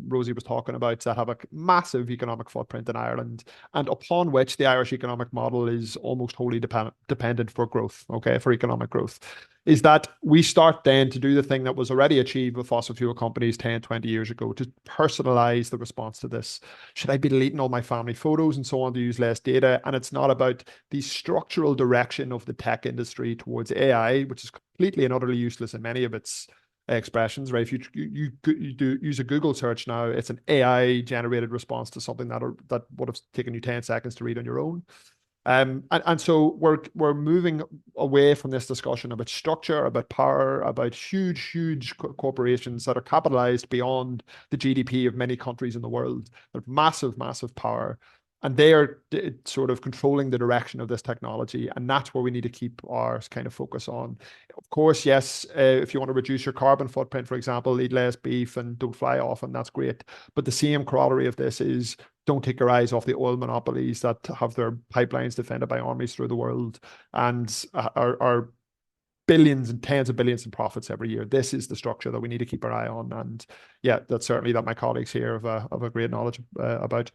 Speaker 2: Rosie was talking about, that have a massive economic footprint in Ireland, and upon which the Irish economic model is almost wholly dependent for growth, okay, for economic growth. Is that we start then to do the thing that was already achieved with fossil fuel companies 10, 20 years ago, to personalize the response to this. Should I be deleting all my family photos and so on to use less data? And it's not about the structural direction of the tech industry towards AI, which is completely and utterly useless in many of its expressions, right? If you do use a Google search now, it's an AI generated response to something that would have taken you 10 seconds to read on your own. And so we're moving away from this discussion about structure, about power, about huge corporations that are capitalized beyond the GDP of many countries in the world. They're massive power, and they are sort of controlling the direction of this technology, and that's where we need to keep our kind of focus on. Of course, yes, if you want to reduce your carbon footprint, for example, eat less beef and don't fly often, that's great. But the same corollary of this is, don't take your eyes off the oil monopolies that have their pipelines defended by armies through the world and are billions and tens of billions in profits every year. This is the structure that we need to keep our eye on. And yeah, that's certainly that my colleagues here have a great knowledge about.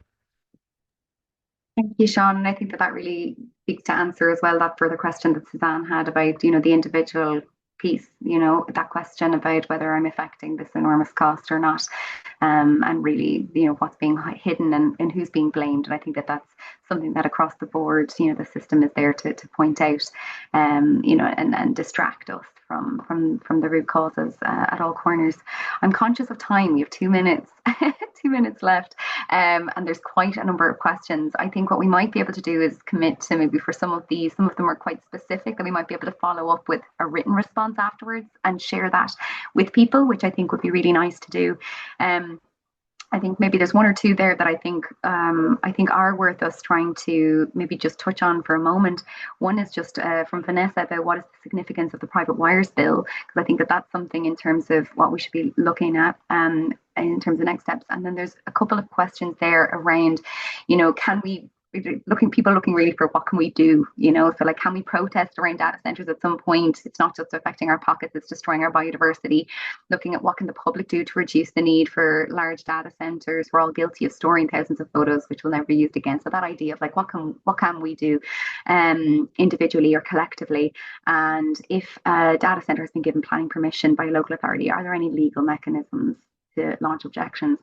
Speaker 1: Thank you, Seán. And I think that really speaks to answer as well that further question that Suzanne had about, the individual piece, that question about whether I'm affecting this enormous cost or not, and really, what's being hidden and who's being blamed. And I think that that's something that across the board, the system is there to point out, and distract us from the root causes at all corners. I'm conscious of time. We have 2 minutes, 2 minutes left, and there's quite a number of questions. I think what we might be able to do is commit to maybe for some of them are quite specific, that we might be able to follow up with a written response afterwards and share that with people, which I think would be really nice to do. I think maybe there's one or two there that I think are worth us trying to maybe just touch on for a moment. One is just from Vanessa about what is the significance of the private wires bill, because I think that that's something in terms of what we should be looking at in terms of next steps. And then there's a couple of questions there around, can we people looking really for what can we do, so like, can we protest around data centers at some point? It's not just affecting our pockets, it's destroying our biodiversity. Looking at what can the public do to reduce the need for large data centers. We're all guilty of storing thousands of photos which will never be used again. So that idea of like, what can we do individually or collectively? And if a data center has been given planning permission by a local authority, are there any legal mechanisms to launch objections?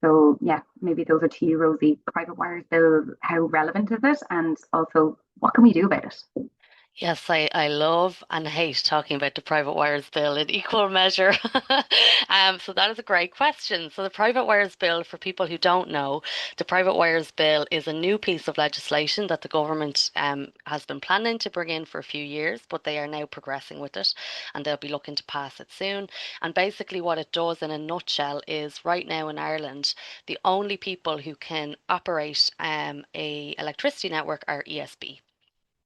Speaker 1: So yeah, maybe those are to you, Rosie. Private wires bill, how relevant is it? And also, what can we do about it?
Speaker 3: Yes, I love and hate talking about the private wires bill in equal measure. So that is a great question. So the private wires bill, for people who don't know, the private wires bill is a new piece of legislation that the government has been planning to bring in for a few years, but they are now progressing with it, and they'll be looking to pass it soon. And basically what it does in a nutshell is, right now in Ireland, the only people who can operate a electricity network are ESB.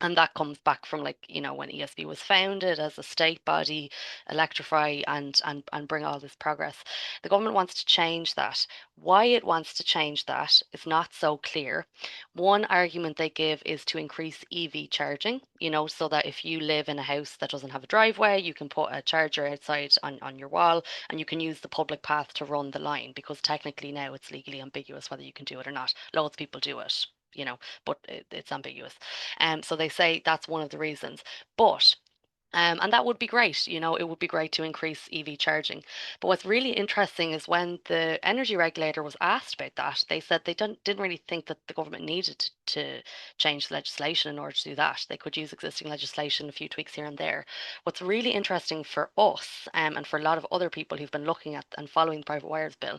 Speaker 3: And that comes back from, like, when ESB was founded as a state body, electrify and bring all this progress. The government wants to change that. Why it wants to change that is not so clear. One argument they give is to increase EV charging, so that if you live in a house that doesn't have a driveway, you can put a charger outside on your wall, and you can use the public path to run the line, because technically now it's legally ambiguous whether you can do it or not. Loads of people do it, but it's ambiguous. So they say that's one of the reasons. But And that would be great. It would be great to increase EV charging. But what's really interesting is when the energy regulator was asked about that, they said they didn't really think that the government needed to change the legislation in order to do that. They could use existing legislation, a few tweaks here and there. What's really interesting for us, and for a lot of other people who've been looking at and following the private wires bill,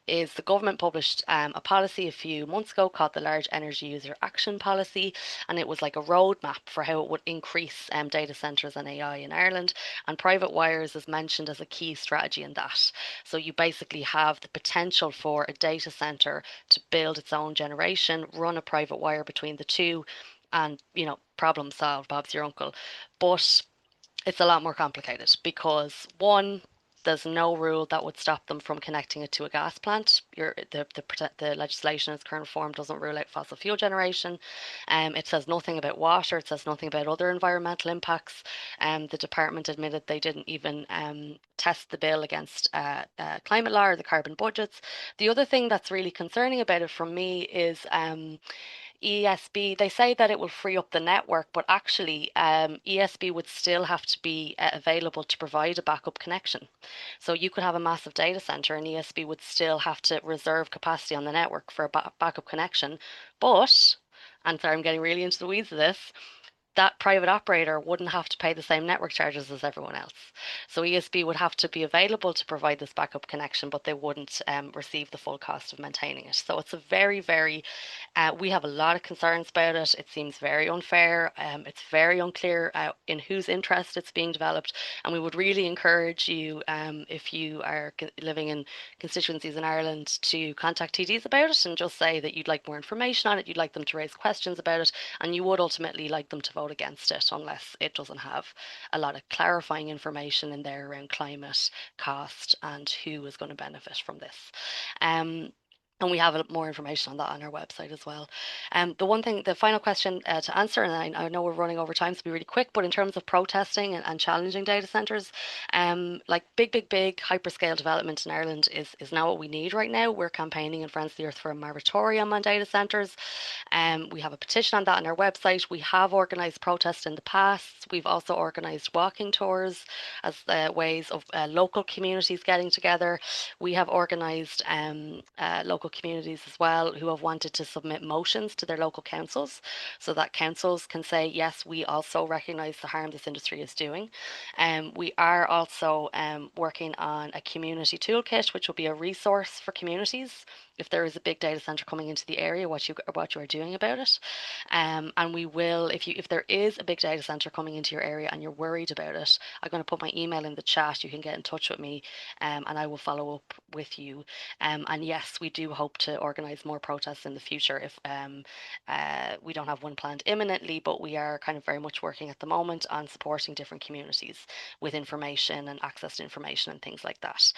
Speaker 3: is the government published a policy a few months ago called the Large Energy User Action Policy, and it was like a roadmap for how it would increase data centres and AI in Ireland. And private wires is mentioned as a key strategy in that. So you basically have the potential for a data centre to build its own generation, run a private wire between the two, and problem solved. Bob's your uncle. But it's a lot more complicated because one, there's no rule that would stop them from connecting it to a gas plant. The legislation in its current form doesn't rule out fossil fuel generation. It says nothing about water. It says nothing about other environmental impacts. The department admitted they didn't even test the bill against climate law or the carbon budgets. The other thing that's really concerning about it from me is ESB, they say that it will free up the network, but actually, ESB would still have to be available to provide a backup connection. So you could have a massive data center, and ESB would still have to reserve capacity on the network for a backup connection. But, and sorry, I'm getting really into the weeds of this, that private operator wouldn't have to pay the same network charges as everyone else. So ESB would have to be available to provide this backup connection, but they wouldn't receive the full cost of maintaining it. So it's a very, very, we have a lot of concerns about it. It seems very unfair. It's very unclear in whose interest it's being developed. And we would really encourage you, if you are living in constituencies in Ireland, to contact TDs about it and just say that you'd like more information on it, you'd like them to raise questions about it, and you would ultimately like them to vote against it unless it doesn't have a lot of clarifying information in there around climate, cost, and who is going to benefit from this. And we have more information on that on our website as well. The final question to answer, and I know we're running over time, so be really quick, but in terms of protesting and challenging data centres, like big hyperscale development in Ireland is now what we need right now. We're campaigning in Friends of the Earth for a moratorium on data centres. We have a petition on that on our website. We have organised protests in the past. We've also organised walking tours as ways of local communities getting together. We have organised local communities as well who have wanted to submit motions to their local councils so that councils can say, yes, we also recognise the harm this industry is doing. We are also working on a community toolkit, which will be a resource for communities if there is a big data center coming into the area, what you are doing about it. And we will, if there is a big data center coming into your area and you're worried about it, I'm going to put my email in the chat. You can get in touch with me, and I will follow up with you. And yes, we do hope to organise more protests in the future if we don't have one planned imminently, but we are kind of very much working at the moment on supporting different communities with information and access to information and things like that.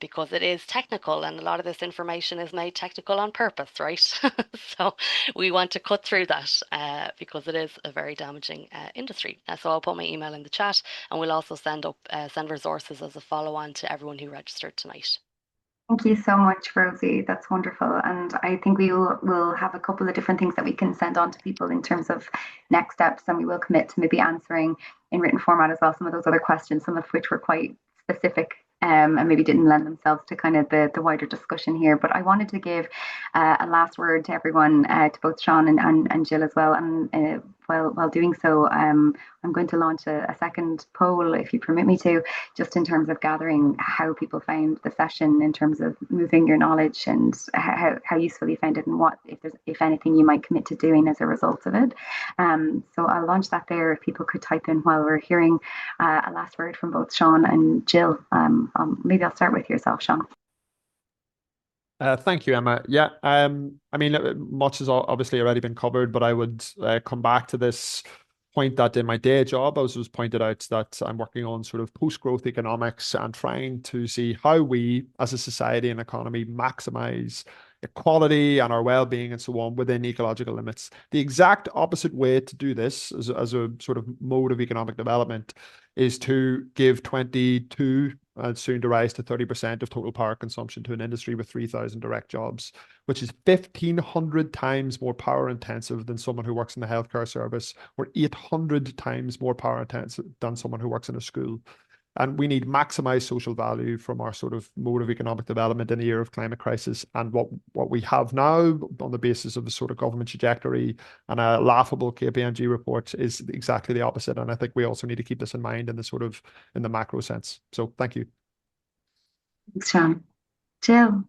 Speaker 3: Because it is technical, and a lot of this information is made technical on purpose, right? So we want to cut through that because it is a very damaging industry. So I'll put my email in the chat, and we'll also send resources as a follow-on to everyone who registered tonight.
Speaker 1: Thank you so much, Rosie. That's wonderful. And I think we'll have a couple of different things that we can send on to people in terms of next steps, and we will commit to maybe answering in written format as well some of those other questions, some of which were quite specific and maybe didn't lend themselves to kind of the wider discussion here. But I wanted to give a last word to everyone, to both Seán and Jill as well. And while doing so, I'm going to launch a second poll, if you permit me to, just in terms of gathering how people found the session, in terms of moving your knowledge and how useful you found it, and what, if anything, you might commit to doing as a result of it. So I'll launch that there. If people could type in while we're hearing a last word from both Seán and Jill. Maybe I'll start with yourself, Seán.
Speaker 2: Thank you, Emma. Yeah, I mean, much has obviously already been covered, but I would come back to this point that in my day job, I was pointed out that I'm working on sort of post-growth economics and trying to see how we, as a society and economy, maximize equality and our well-being and so on within ecological limits. The exact opposite way to do this as a sort of mode of economic development is to give 22 and soon to rise to 30% of total power consumption to an industry with 3,000 direct jobs, which is 1,500 times more power intensive than someone who works in the healthcare service, or 800 times more power intensive than someone who works in a school. And we need maximized social value from our sort of mode of economic development in the year of climate crisis. And what we have now on the basis of the sort of government trajectory and a laughable KPMG report is exactly the opposite. And I think we also need to keep this in mind in the sort of in the macro sense. So thank you.
Speaker 1: Thanks, Seán. Jill.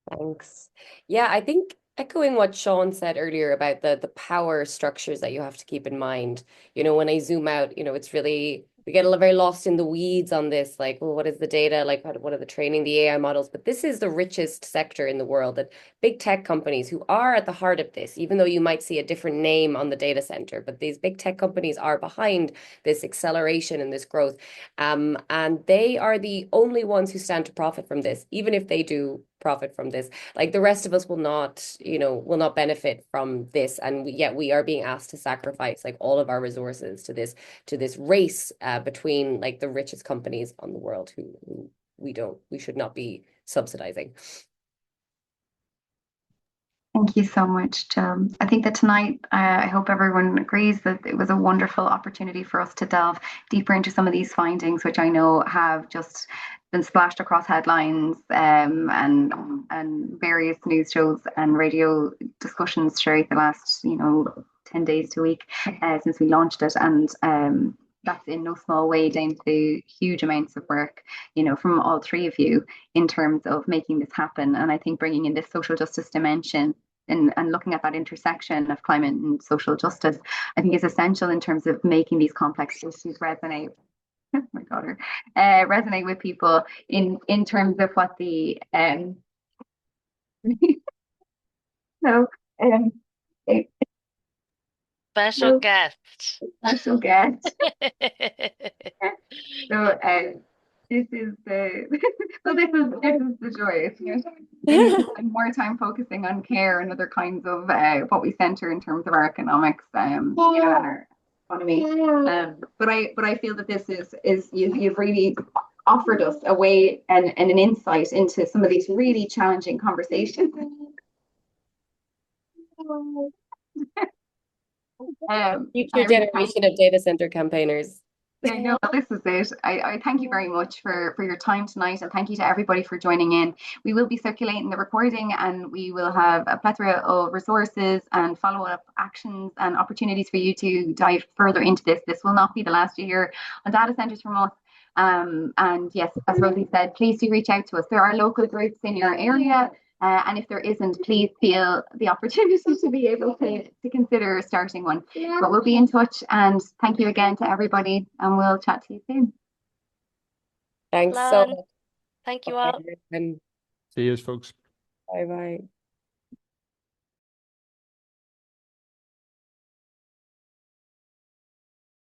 Speaker 4: Thanks. Yeah, I think echoing what Seán said earlier about the power structures that you have to keep in mind. When I zoom out, it's really, we get very lost in the weeds on this, like, well, what is the data? Like, what are the training, the AI models? But this is the richest sector in the world, that big tech companies who are at the heart of this, even though you might see a different name on the data center, but these big tech companies are behind this acceleration and this growth. And they are the only ones who stand to profit from this, even if they do profit from this. Like, the rest of us will not benefit from this, and yet we are being asked to sacrifice like all of our resources to this race between like the richest companies on the world who we should not be subsidizing.
Speaker 1: Thank you so much, Jill. I think that tonight, I hope everyone agrees that it was a wonderful opportunity for us to delve deeper into some of these findings, which I know have just been splashed across headlines and various news shows and radio discussions throughout the last 10 days to a week since we launched it. And that's in no small way down to huge amounts of work, from all three of you in terms of making this happen. And I think bringing in this social justice dimension and looking at that intersection of climate and social justice, I think is essential in terms of making these complex issues resonate. My daughter, resonate with people in terms of what the so
Speaker 3: Special guest.
Speaker 1: Special guest. So this is the this is the joy. We need to spend more time focusing on care and other kinds of what we center in terms of our economics, and our economy. But I feel that this is you've really offered us a way and an insight into some of these really challenging conversations.
Speaker 4: Future generation of data center campaigners.
Speaker 1: Yeah, no, this is it. I thank you very much for your time tonight, and thank you to everybody for joining in. We will be circulating the recording, and we will have a plethora of resources and follow-up actions and opportunities for you to dive further into this. This will not be the last year on data centers from us. And yes, as Rosie said, please do reach out to us. There are local groups in your area. And if there isn't, please feel the opportunity to be able to consider starting one. But we'll be in touch, and thank you again to everybody, and we'll chat to you soon.
Speaker 4: Thanks so much.
Speaker 3: Thank you all.
Speaker 2: See you, folks.
Speaker 4: Bye bye.